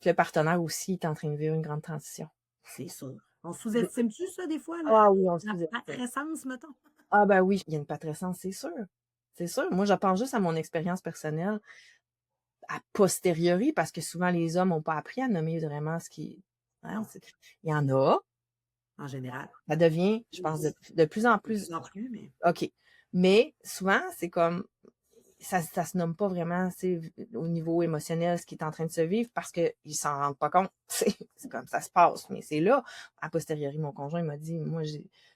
[SPEAKER 3] que le partenaire aussi est en train de vivre une grande transition.
[SPEAKER 1] C'est sûr. On
[SPEAKER 3] De-
[SPEAKER 1] sous-estime-tu ça, des fois,
[SPEAKER 3] Ah oui, on le
[SPEAKER 1] la
[SPEAKER 3] sous-estime.
[SPEAKER 1] patrescence, mettons?
[SPEAKER 3] Ah ben oui, il y a une patrescence, c'est sûr. C'est sûr. Moi, je pense juste à mon expérience personnelle a posteriori, parce que souvent les hommes n'ont pas appris à nommer vraiment ce qui. Hein,
[SPEAKER 1] Non,
[SPEAKER 3] il y en a.
[SPEAKER 1] en général.
[SPEAKER 3] Ça devient, je pense, de plus en
[SPEAKER 1] De
[SPEAKER 3] plus.
[SPEAKER 1] plus en plus, mais
[SPEAKER 3] OK. Mais souvent, c'est comme ça se nomme pas vraiment, tu sais, au niveau émotionnel ce qui est en train de se vivre parce qu'ils s'en rendent pas compte. C'est comme ça se passe. Mais c'est là, a posteriori, mon conjoint m'a dit, moi,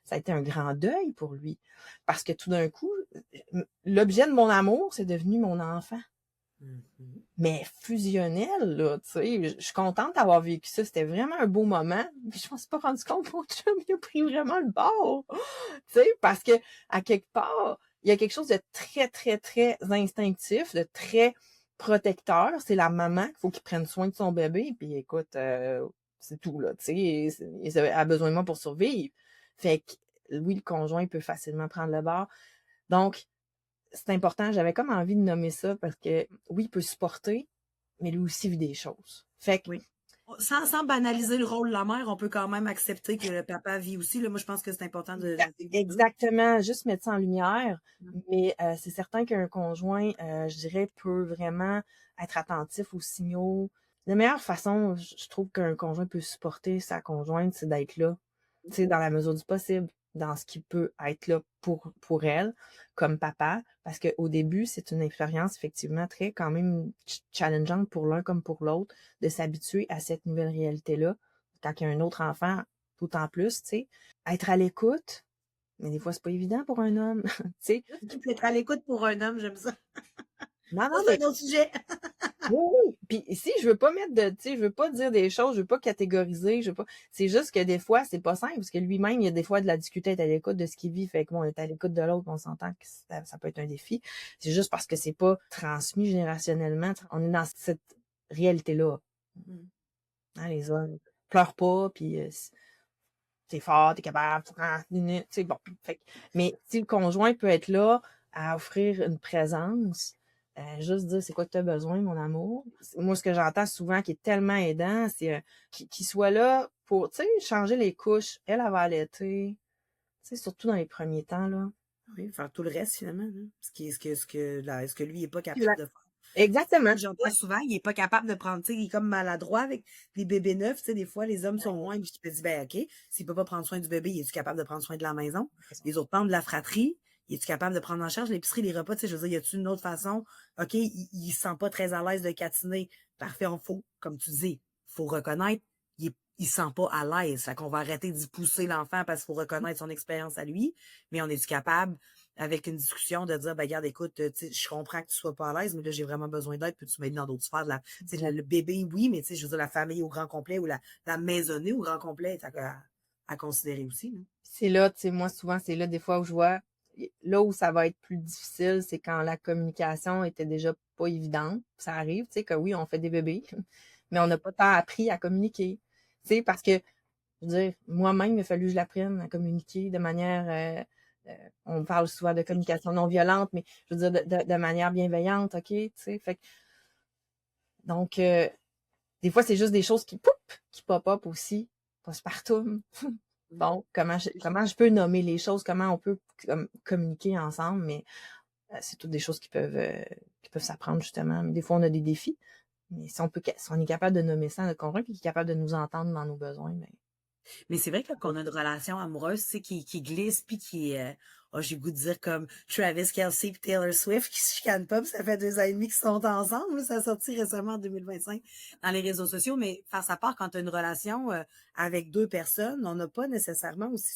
[SPEAKER 3] ça a été un grand deuil pour lui. Parce que tout d'un coup, l'objet de mon amour, c'est devenu mon enfant.
[SPEAKER 1] mhm.
[SPEAKER 3] Mais fusionnel, là, tu sais, je suis contente d'avoir vécu ça. C'était vraiment un beau moment. Puis je m'en suis pas rendu compte, mon chum, il a pris vraiment le bord. Tu sais, parce que, à quelque part, il y a quelque chose de très, très, très instinctif, de très protecteur. C'est la maman qu'il faut qu'il prenne soin de son bébé. Puis écoute, c'est tout, là, tu sais, il a besoin de moi pour survivre. Fait que, oui, le conjoint peut facilement prendre le bord. Donc, c'est important, j'avais comme envie de nommer ça parce que oui, il peut supporter, mais lui aussi vit des choses. Fait que
[SPEAKER 1] Oui. Sans banaliser le rôle de la mère, on peut quand même accepter que le papa vit aussi. Là, moi, je pense que c'est important de dire.
[SPEAKER 3] exactement, juste mettre ça en lumière,
[SPEAKER 1] Mm.
[SPEAKER 3] mais c'est certain qu'un conjoint, je dirais, peut vraiment être attentif aux signaux. La meilleure façon, je trouve qu'un conjoint peut supporter sa conjointe, c'est d'être là, tu sais, dans la mesure du possible, dans ce qui peut être là pour elle, comme papa, parce qu'au début, c'est une expérience effectivement très quand même challengeante pour l'un comme pour l'autre, de s'habituer à cette nouvelle réalité-là. Quand il y a un autre enfant, tout en plus, tu sais, être à l'écoute, mais des fois, c'est pas évident pour un homme, tu sais.
[SPEAKER 1] Être à l'écoute pour un homme, j'aime ça.
[SPEAKER 3] Non,
[SPEAKER 1] Ça,
[SPEAKER 3] non,
[SPEAKER 1] c'est
[SPEAKER 3] mais
[SPEAKER 1] un autre sujet.
[SPEAKER 3] oui, oui. Puis ici, je veux pas mettre de, tu sais, je veux pas dire des choses, je veux pas catégoriser, je veux pas. C'est juste que des fois, c'est pas simple, parce que lui-même, il y a des fois de la difficulté à être à l'écoute de ce qu'il vit. Fait que bon, on est à l'écoute de l'autre, on s'entend que ça peut être un défi. C'est juste parce que c'est pas transmis générationnellement. On est dans cette réalité-là.
[SPEAKER 1] Mm.
[SPEAKER 3] Hein, les hommes pleurent pas, puis t'es fort, t'es capable, tu prends, tu sais, bon. Fait mais si le conjoint peut être là à offrir une présence, juste dire c'est quoi que tu as besoin, mon amour. Moi, ce que j'entends souvent qui est tellement aidant, c'est qu'il soit là pour, tu sais, changer les couches. Elle va allaiter, tu sais, surtout dans les premiers temps, là.
[SPEAKER 1] Oui, faire tout le reste, finalement. Hein. Ce que lui, il n'est pas capable de faire.
[SPEAKER 3] Exactement.
[SPEAKER 1] J'entends souvent, il est pas capable de prendre, tu sais, il est comme maladroit avec les bébés neufs, tu sais, des fois, les hommes sont loin, puis je me dis, ben, OK, s'il peut pas prendre soin du bébé, il est-tu capable de prendre soin de la maison? Les autres membres de la fratrie, il est-tu capable de prendre en charge l'épicerie, les repas, tu sais, je veux dire, y a-tu une autre façon? OK, il se sent pas très à l'aise de catiner. Parfait, on faut, comme tu dis, faut reconnaître, il se sent pas à l'aise. Fait qu'on va arrêter d'y pousser l'enfant parce qu'il faut reconnaître son expérience à lui, mais on est-tu capable avec une discussion de dire, ben, regarde, écoute, tu sais, je comprends que tu sois pas à l'aise, mais là, j'ai vraiment besoin d'aide, peux-tu m'aider dans d'autres sphères de la, tu sais, le bébé, oui, mais tu sais, je veux dire, la famille au grand complet ou la maisonnée au grand complet est à considérer aussi, là.
[SPEAKER 3] C'est là, tu sais, moi, souvent, c'est là des fois où je vois, là où ça va être plus difficile, c'est quand la communication était déjà pas évidente. Ça arrive, tu sais, que oui, on fait des bébés, mais on n'a pas tant appris à communiquer. Tu sais, parce que, je veux dire, moi-même, il a fallu que je l'apprenne à communiquer de manière, on parle souvent de communication non violente, mais je veux dire, de manière bienveillante, OK, tu sais, fait que, donc, des fois, c'est juste des choses qui pop-up aussi, postpartum. Bon, comment je peux nommer les choses, comment on peut communiquer ensemble, mais c'est toutes des choses qui peuvent s'apprendre justement. Mais des fois, on a des défis, mais si on est capable de nommer ça, de comprendre, puis qu'il est capable de nous entendre dans nos besoins, ben,
[SPEAKER 1] Mais c'est vrai que quand on a une relation amoureuse, tu sais, qui glisse puis qui est, oh, j'ai le goût de dire comme Travis Kelce et Taylor Swift qui se chicanent pas, puis ça fait 2 ans et demi qu'ils sont ensemble. Là, ça a sorti récemment en 2025 dans les réseaux sociaux. Mais face à part, quand tu as une relation avec deux personnes, on n'a pas nécessairement aussi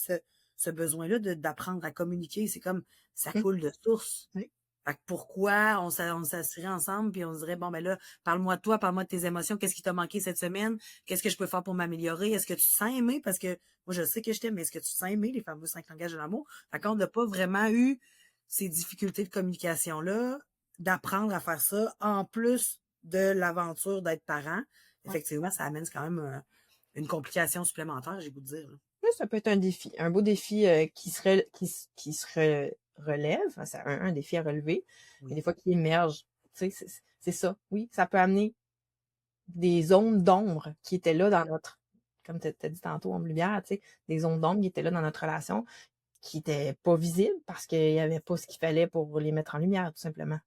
[SPEAKER 1] ce besoin-là d'apprendre à communiquer. C'est comme ça
[SPEAKER 3] hum,
[SPEAKER 1] coule de source.
[SPEAKER 3] oui.
[SPEAKER 1] Fait que pourquoi on s'assirait ensemble puis on se dirait, bon, ben là, parle-moi de toi, parle-moi de tes émotions, qu'est-ce qui t'a manqué cette semaine? Qu'est-ce que je peux faire pour m'améliorer? Est-ce que tu te sens aimé? Parce que moi, je sais que je t'aime, mais est-ce que tu te sens aimé, les fameux 5 langages de l'amour? Fait qu'on n'a pas vraiment eu ces difficultés de communication-là, d'apprendre à faire ça, en plus de l'aventure d'être parent.
[SPEAKER 3] Ouais.
[SPEAKER 1] Effectivement, ça amène quand même une complication supplémentaire, j'ai le goût de dire, là.
[SPEAKER 3] Oui, ça peut être un défi, un beau défi qui se relève, enfin, c'est un défi à relever, mais des
[SPEAKER 1] Oui.
[SPEAKER 3] fois qui émerge. Tu sais, c'est ça. Oui, ça peut amener des zones d'ombre qui étaient là dans notre, comme tu as dit tantôt, ombre lumière, tu sais, des zones d'ombre qui étaient là dans notre relation, qui étaient pas visibles parce qu'il y avait pas ce qu'il fallait pour les mettre en lumière, tout simplement.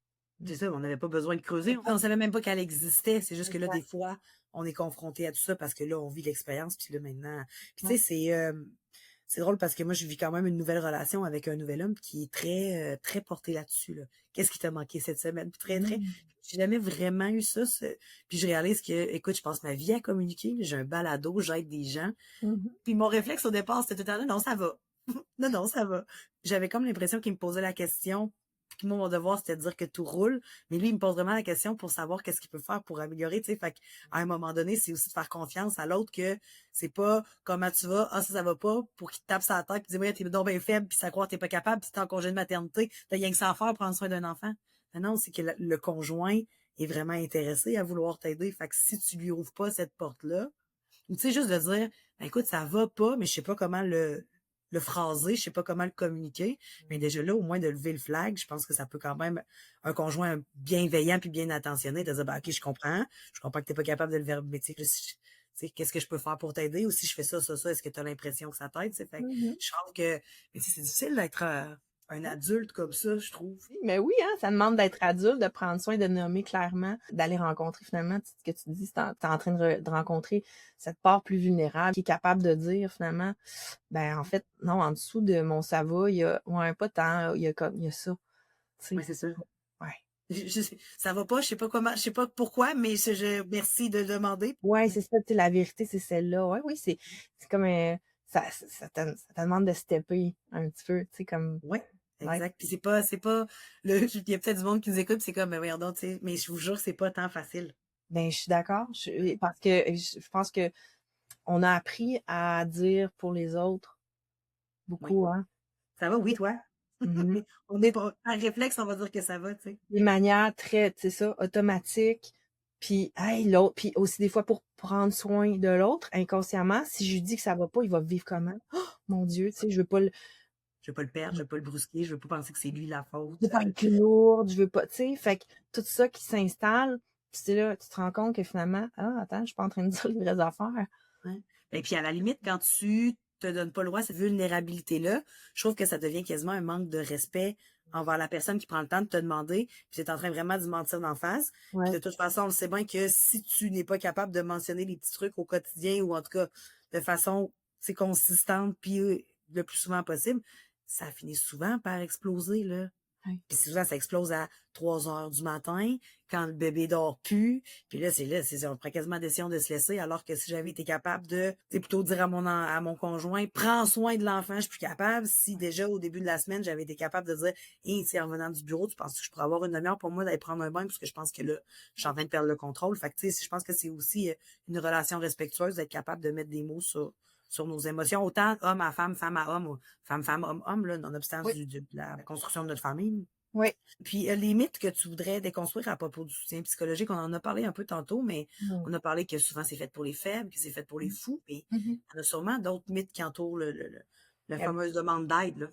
[SPEAKER 1] C'est ça, on n'avait pas besoin de creuser. On savait même pas qu'elle existait. C'est juste que là, des
[SPEAKER 3] Exact.
[SPEAKER 1] fois, on est confronté à tout ça parce que là, on vit l'expérience. Puis là, maintenant. Puis
[SPEAKER 3] Ouais.
[SPEAKER 1] tu sais, c'est drôle parce que moi, je vis quand même une nouvelle relation avec un nouvel homme qui est très porté là-dessus, là. Qu'est-ce qui t'a manqué cette semaine? Puis très.
[SPEAKER 3] Mm.
[SPEAKER 1] J'ai jamais vraiment eu ça. Puis je réalise que, écoute, je passe ma vie à communiquer. J'ai un balado, j'aide des gens.
[SPEAKER 3] Mhm.
[SPEAKER 1] Puis mon réflexe au départ, c'était tout le temps, non, ça va. Non, non, ça va. J'avais comme l'impression qu'il me posait la question, puis que moi, mon devoir, c'était de dire que tout roule. Mais lui, il me pose vraiment la question pour savoir qu'est-ce qu'il peut faire pour améliorer, tu sais. Fait qu'à un moment donné, c'est aussi de faire confiance à l'autre que c'est pas comment tu vas, ah, ça va pas, pour qu'il te tape sa tête, puis dire, ouais, t'es donc bien faible, puis ça croit que t'es pas capable, puis t'es en congé de maternité, t'as rien que ça à faire, prendre soin d'un enfant. Mais non, c'est que le conjoint est vraiment intéressé à vouloir t'aider. Fait que si tu lui ouvres pas cette porte-là, ou tu sais, juste de dire, ben, écoute, ça va pas, mais je sais pas comment le phraser, je sais pas comment le communiquer. Mais déjà là, au moins de lever le flag, je pense que ça peut quand même, un conjoint bienveillant puis bien attentionné, de dire, ben, OK, je comprends que t'es pas capable de le verbe, mais tu sais, qu'est-ce que je peux faire pour t'aider? Ou si je fais ça, est-ce que tu as l'impression que ça t'aide? Tu sais, fait que
[SPEAKER 3] Mhm.
[SPEAKER 1] je trouve que, mais tu sais, c'est difficile d'être un adulte comme ça, je trouve.
[SPEAKER 3] Mais oui, hein, ça demande d'être adulte, de prendre soin, de nommer clairement, d'aller rencontrer finalement, ce que tu dis, t'es en train de rencontrer cette part plus vulnérable qui est capable de dire finalement, ben en fait, non, en dessous de mon ça va, il y a, ouais, pas tant, il y a ça, tu
[SPEAKER 1] Oui,
[SPEAKER 3] sais.
[SPEAKER 1] c'est ça.
[SPEAKER 3] Ouais.
[SPEAKER 1] Ça va pas, je sais pas comment, je sais pas pourquoi, mais merci de demander.
[SPEAKER 3] Ouais, c'est ça, tu sais, la vérité, c'est celle-là. Ouais, oui, c'est comme, ça te demande de stepper un petit peu, tu sais, comme,
[SPEAKER 1] Oui,
[SPEAKER 3] ouais.
[SPEAKER 1] exact. Puis c'est pas il y a peut-être du monde qui nous écoute, puis c'est comme, ben voyons donc, tu sais, mais je vous jure, c'est pas tant facile.
[SPEAKER 3] Ben, je suis d'accord, parce que je pense que on a appris à dire pour les autres
[SPEAKER 1] Oui.
[SPEAKER 3] beaucoup, hein.
[SPEAKER 1] Ça va, oui, toi?
[SPEAKER 3] Mhm.
[SPEAKER 1] Mais on est pas, par réflexe, on va dire que ça va, tu sais.
[SPEAKER 3] Des manières très, tu sais ça, automatiques. Puis, hey, l'autre, puis aussi des fois pour prendre soin de l'autre, inconsciemment, si je lui dis que ça va pas, il va vivre comment? Oh, mon Dieu, tu sais, je veux pas
[SPEAKER 1] Je veux pas le perdre, je veux pas le brusquer, je veux pas penser que c'est lui la
[SPEAKER 3] je veux
[SPEAKER 1] faute.
[SPEAKER 3] pas être lourde, je veux pas, tu sais, fait que tout ça qui s'installe, puis c'est là, tu te rends compte que finalement, ah, attends, je suis pas en train de dire les vraies affaires.
[SPEAKER 1] Ouais. Et puis à la limite, quand tu te donnes pas le droit à cette vulnérabilité-là, je trouve que ça devient quasiment un manque de respect envers la personne qui prend le temps de te demander, puis tu es en train vraiment de mentir d'en face. Puis
[SPEAKER 3] Ouais.
[SPEAKER 1] de toute façon, on le sait bien que si tu n'es pas capable de mentionner les petits trucs au quotidien ou en tout cas de façon c'est consistante puis le plus souvent possible, ça finit souvent par exploser là.
[SPEAKER 3] Ouais.
[SPEAKER 1] Puis souvent, ça explose à 3 heures du matin, quand le bébé dort plus. Puis on prend quasiment la décision de se laisser, alors que si j'avais été capable de, c'est plutôt dire à mon conjoint, prends soin de l'enfant, je suis plus capable. Si déjà, au début de la semaine, j'avais été capable de dire, hey, en venant du bureau, tu penses que je pourrais avoir une demi-heure pour moi d'aller prendre un bain, parce que je pense que là, je suis en train de perdre le contrôle. Fait que, tu sais, je pense que c'est aussi une relation respectueuse d'être capable de mettre des mots sur nos émotions, autant homme à femme, femme à homme, ou femme, homme, là, nonobstant
[SPEAKER 3] Oui.
[SPEAKER 1] de la construction de notre famille.
[SPEAKER 3] Oui.
[SPEAKER 1] Puis les mythes que tu voudrais déconstruire à propos du soutien psychologique, on en a parlé un peu tantôt, mais on a parlé que souvent c'est fait pour les faibles, que c'est fait pour les fous, et il y en a sûrement d'autres mythes qui entourent la fameuse demande d'aide, là.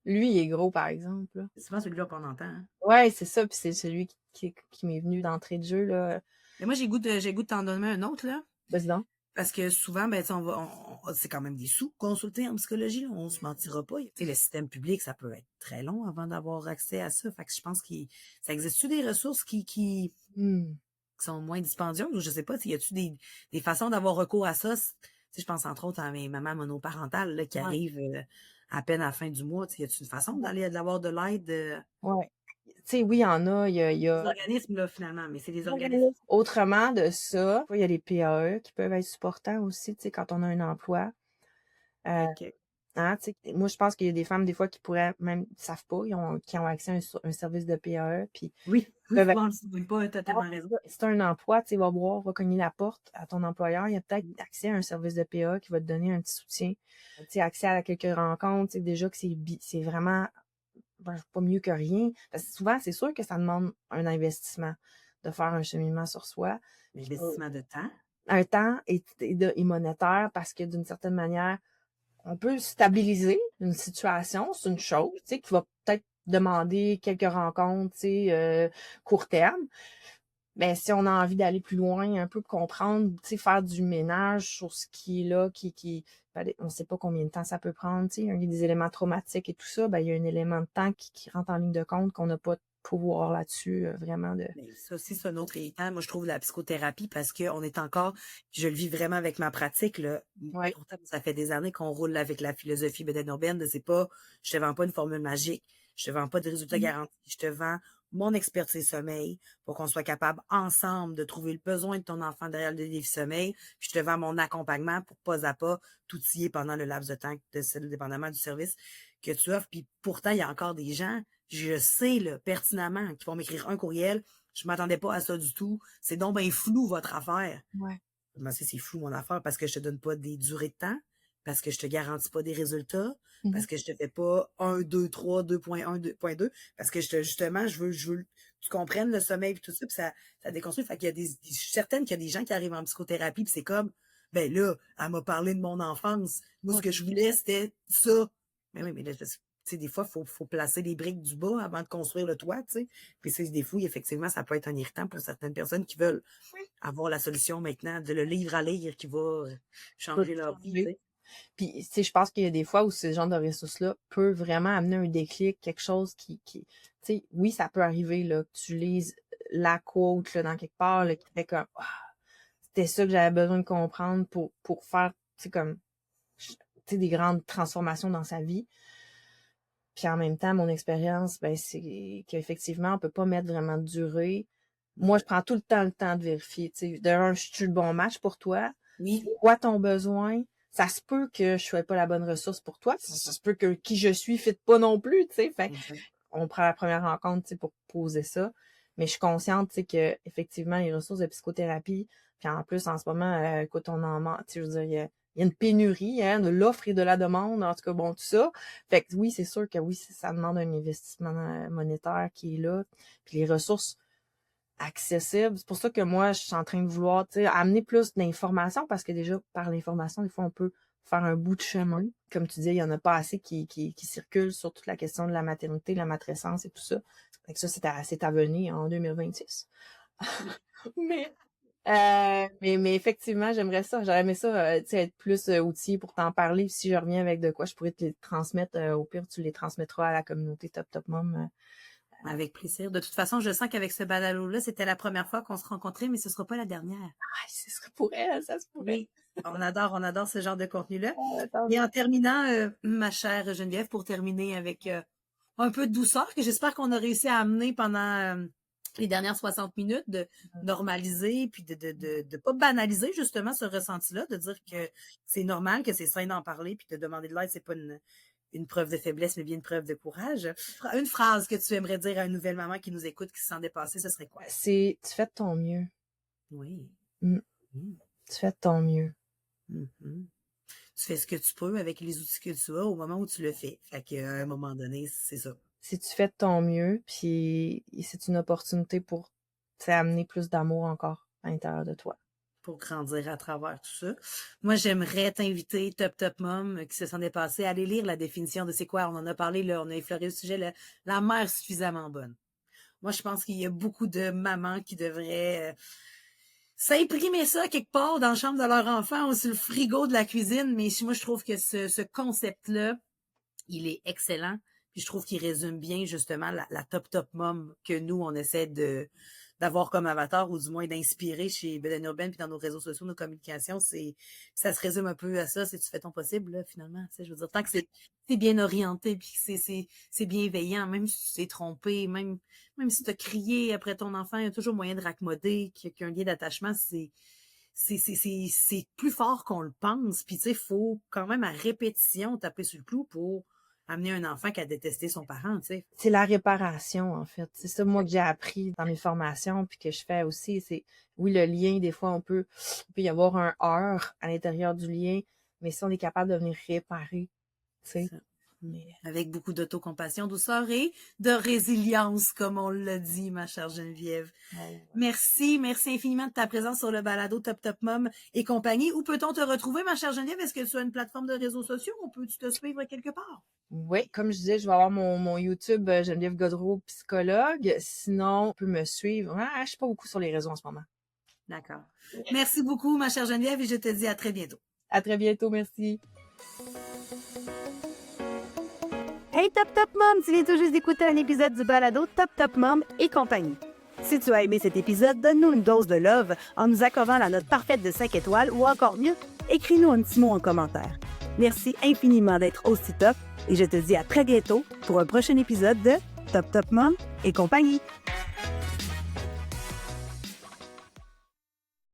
[SPEAKER 3] Lui, il est gros, par exemple, là.
[SPEAKER 1] C'est souvent celui-là qu'on entend, hein.
[SPEAKER 3] Ouais, c'est ça, puis c'est celui qui m'est venu d'entrée de jeu, là.
[SPEAKER 1] Mais moi, j'ai goût de t'en donner un autre, là.
[SPEAKER 3] Vas-y donc.
[SPEAKER 1] Parce que souvent, ben, tu sais, c'est quand même des sous consulter en psychologie, là, on se mentira pas. Tu sais, le système public, ça peut être très long avant d'avoir accès à ça. Fait que je pense ça existe-tu des ressources qui sont moins dispendieuses, ou je sais pas, y a-tu des façons d'avoir recours à ça? Tu sais, je pense entre autres à mes mamans monoparentales, là, qui
[SPEAKER 3] Ouais.
[SPEAKER 1] arrivent à peine à la fin du mois. Tu sais, y a-tu une façon d'avoir de l'aide?
[SPEAKER 3] Ouais. Tu sais, oui, il y en a, il y
[SPEAKER 1] Des
[SPEAKER 3] a
[SPEAKER 1] organismes, là, finalement, mais c'est des organismes.
[SPEAKER 3] autrement de ça, il y a les PAE qui peuvent être supportants aussi, tu sais, quand on a un emploi.
[SPEAKER 1] OK.
[SPEAKER 3] Hein, tu sais, moi, je pense qu'il y a des femmes, des fois, qui pourraient même, savent pas, qui ont accès à un service de PAE, puis
[SPEAKER 1] Oui,
[SPEAKER 3] peuvent
[SPEAKER 1] souvent, on le sait pas, t'as tellement raison.
[SPEAKER 3] si tu as un emploi, tu sais, va voir, va cogner la porte à ton employeur, il y a peut-être accès à un service de PA qui va te donner un petit soutien. Tu sais, accès à quelques rencontres, tu sais, déjà que c'est vraiment pas mieux que rien. Parce que souvent, c'est sûr que ça demande un investissement de faire un cheminement sur soi.
[SPEAKER 1] L'investissement de temps.
[SPEAKER 3] Un temps et monétaire, parce que d'une certaine manière, on peut stabiliser une situation, c'est une chose, tu sais, qui va peut-être demander quelques rencontres, tu sais, court terme. Mais si on a envie d'aller plus loin, un peu comprendre, tu sais, faire du ménage sur ce qui est là, on sait pas combien de temps ça peut prendre, tu sais, il y a des éléments traumatiques et tout ça, ben, il y a un élément de temps qui rentre en ligne de compte qu'on n'a pas de pouvoir là-dessus, vraiment de...
[SPEAKER 1] Mais ça aussi, c'est un autre état. Moi, je trouve la psychothérapie parce qu'on est encore, puis je le vis vraiment avec ma pratique, là.
[SPEAKER 3] Ouais.
[SPEAKER 1] Pourtant, ça fait des années qu'on roule avec la philosophie bédène-urbaine. C'est pas, je te vends pas une formule magique. Je te vends pas de résultats garantis. Je te vends mon expertise sommeil pour qu'on soit capable ensemble de trouver le besoin de ton enfant derrière le défi sommeil. Puis je te vends mon accompagnement pour pas à pas tout y pendant le laps de temps, dépendamment du service que tu offres. Puis pourtant, il y a encore des gens, je sais là, pertinemment, qui vont m'écrire un courriel. Je m'attendais pas à ça du tout. C'est donc bien flou, votre affaire.
[SPEAKER 3] Ouais.
[SPEAKER 1] Moi, c'est flou, mon affaire, parce que je te donne pas des durées de temps, parce que je te garantis pas des résultats, parce que je te fais pas 1, 2, 3, 2.1, 2.2, parce que justement, je veux que tu comprennes le sommeil et tout ça, puis ça déconstruit. Fait qu'il y a je suis certaine qu'il y a des gens qui arrivent en psychothérapie, puis c'est comme, ben là, elle m'a parlé de mon enfance. Moi, ce que je voulais, c'était ça. Mais oui, mais là, tu sais, des fois, faut placer les briques du bas avant de construire le toit, tu sais. Puis c'est des fouilles, effectivement, ça peut être un irritant pour certaines personnes qui veulent avoir la solution maintenant, de le livre à lire qui va changer leur vie, tu sais.
[SPEAKER 3] Puis, tu sais, je pense qu'il y a des fois où ce genre de ressources-là peut vraiment amener un déclic, quelque chose tu sais, oui, ça peut arriver, là, que tu lises la quote, là, dans quelque part, là, qui fait comme, ah, c'était ça que j'avais besoin de comprendre pour faire, tu sais, comme, tu sais, des grandes transformations dans sa vie. Puis en même temps, mon expérience, ben, c'est qu'effectivement, on peut pas mettre vraiment de durée. Moi, je prends tout le temps de vérifier, tu sais, je suis le bon match pour toi.
[SPEAKER 1] Oui.
[SPEAKER 3] C'est quoi ton besoin? Ça se peut que je sois pas la bonne ressource pour toi. Ça se peut que qui je suis fit pas non plus, tu sais. Fait on prend la première rencontre, tu sais, pour poser ça. Mais je suis consciente, tu sais, que effectivement, les ressources de psychothérapie, puis en plus, en ce moment, écoute, on en manque, tu sais, je veux dire, il y a une pénurie, hein, de l'offre et de la demande, en tout cas, bon, tout ça. Fait que oui, c'est sûr que oui, ça demande un investissement monétaire qui est là. Puis les ressources accessibles, c'est pour ça que moi, je suis en train de vouloir, tu sais, amener plus d'informations, parce que déjà, par l'information, des fois, on peut faire un bout de chemin. Comme tu dis, il y en a pas assez qui circulent sur toute la question de la maternité, la matrescence et tout ça. Fait que ça, c'est à venir en 2026. Mais effectivement, j'aimerais ça. J'aurais aimé ça, tu sais, être plus outillé pour t'en parler. Si je reviens avec de quoi, je pourrais te les transmettre. Au pire, tu les transmettras à la communauté Top Top Mom.
[SPEAKER 1] Avec plaisir. De toute façon, je sens qu'avec ce balado-là, c'était la première fois qu'on se rencontrait, mais ce sera pas la dernière.
[SPEAKER 3] Ah, ce serait pour elle, ça se pourrait.
[SPEAKER 1] Oui, on adore ce genre de contenu-là.
[SPEAKER 3] Attends.
[SPEAKER 1] Et en terminant, ma chère Geneviève, pour terminer avec un peu de douceur que j'espère qu'on a réussi à amener pendant les dernières 60 minutes, de normaliser, puis de pas banaliser justement ce ressenti-là, de dire que c'est normal, que c'est sain d'en parler, puis de demander de l'aide, c'est pas une preuve de faiblesse, mais bien une preuve de courage. Une phrase que tu aimerais dire à une nouvelle maman qui nous écoute, qui se sent dépassée, ce serait quoi?
[SPEAKER 3] C'est « tu fais de ton mieux
[SPEAKER 1] Oui. ».
[SPEAKER 3] Tu fais de ton mieux.
[SPEAKER 1] Mm-hmm. Tu fais ce que tu peux avec les outils que tu as au moment où tu le fais. Fait qu'à un moment donné, c'est ça.
[SPEAKER 3] Si tu fais de ton mieux, puis c'est une opportunité pour amener plus d'amour encore à l'intérieur de toi.
[SPEAKER 1] Pour grandir à travers tout ça. Moi, j'aimerais t'inviter, Top Mom, qui se sont dépassés, à aller lire la définition de c'est quoi. On en a parlé, là, on a effleuré le sujet, la mère suffisamment bonne. Moi, je pense qu'il y a beaucoup de mamans qui devraient s'imprimer ça quelque part dans la chambre de leur enfant ou sur le frigo de la cuisine. Mais moi, je trouve que ce concept-là, il est excellent. Puis je trouve qu'il résume bien, justement, la Top Mom que nous, on essaie d'avoir comme avatar, ou du moins d'inspirer chez Beden Urbaine puis dans nos réseaux sociaux, nos communications. Ça se résume un peu à ça, c'est tu fais ton possible, là, finalement. Tu sais, je veux dire, tant que c'est bien orienté puis que c'est bienveillant, même si tu t'es trompé, même si tu as crié après ton enfant, il y a toujours moyen de raccommoder, qu'il y a un lien d'attachement, c'est plus fort qu'on le pense. Puis, tu sais, il faut quand même à répétition taper sur le clou pour amener un enfant qui a détesté son parent, tu sais.
[SPEAKER 3] C'est la réparation, en fait. C'est ça, moi, que j'ai appris dans mes formations, puis que je fais aussi. C'est, oui, le lien, des fois, il peut y avoir un heurt à l'intérieur du lien, mais si on est capable de venir réparer, tu sais.
[SPEAKER 1] Mais avec beaucoup d'autocompassion, douceur et de résilience, comme on l'a dit, ma chère Geneviève. Ouais. Merci infiniment de ta présence sur le balado Top Mom et compagnie. Où peut-on te retrouver, ma chère Geneviève? Est-ce que tu as une plateforme de réseaux sociaux ou peux-tu te suivre quelque part?
[SPEAKER 3] Oui, comme je disais, je vais avoir mon YouTube Geneviève Godreau, psychologue. Sinon, on peut me suivre. Je suis pas beaucoup sur les réseaux en ce moment.
[SPEAKER 1] D'accord. Merci beaucoup, ma chère Geneviève, et je te dis à très bientôt.
[SPEAKER 3] À très bientôt, merci.
[SPEAKER 2] Hey Top Mom, tu viens tout juste d'écouter un épisode du balado Top Mom et compagnie. Si tu as aimé cet épisode, donne-nous une dose de love en nous accordant la note parfaite de 5 étoiles ou encore mieux, écris-nous un petit mot en commentaire. Merci infiniment d'être aussi top et je te dis à très bientôt pour un prochain épisode de Top Mom et compagnie.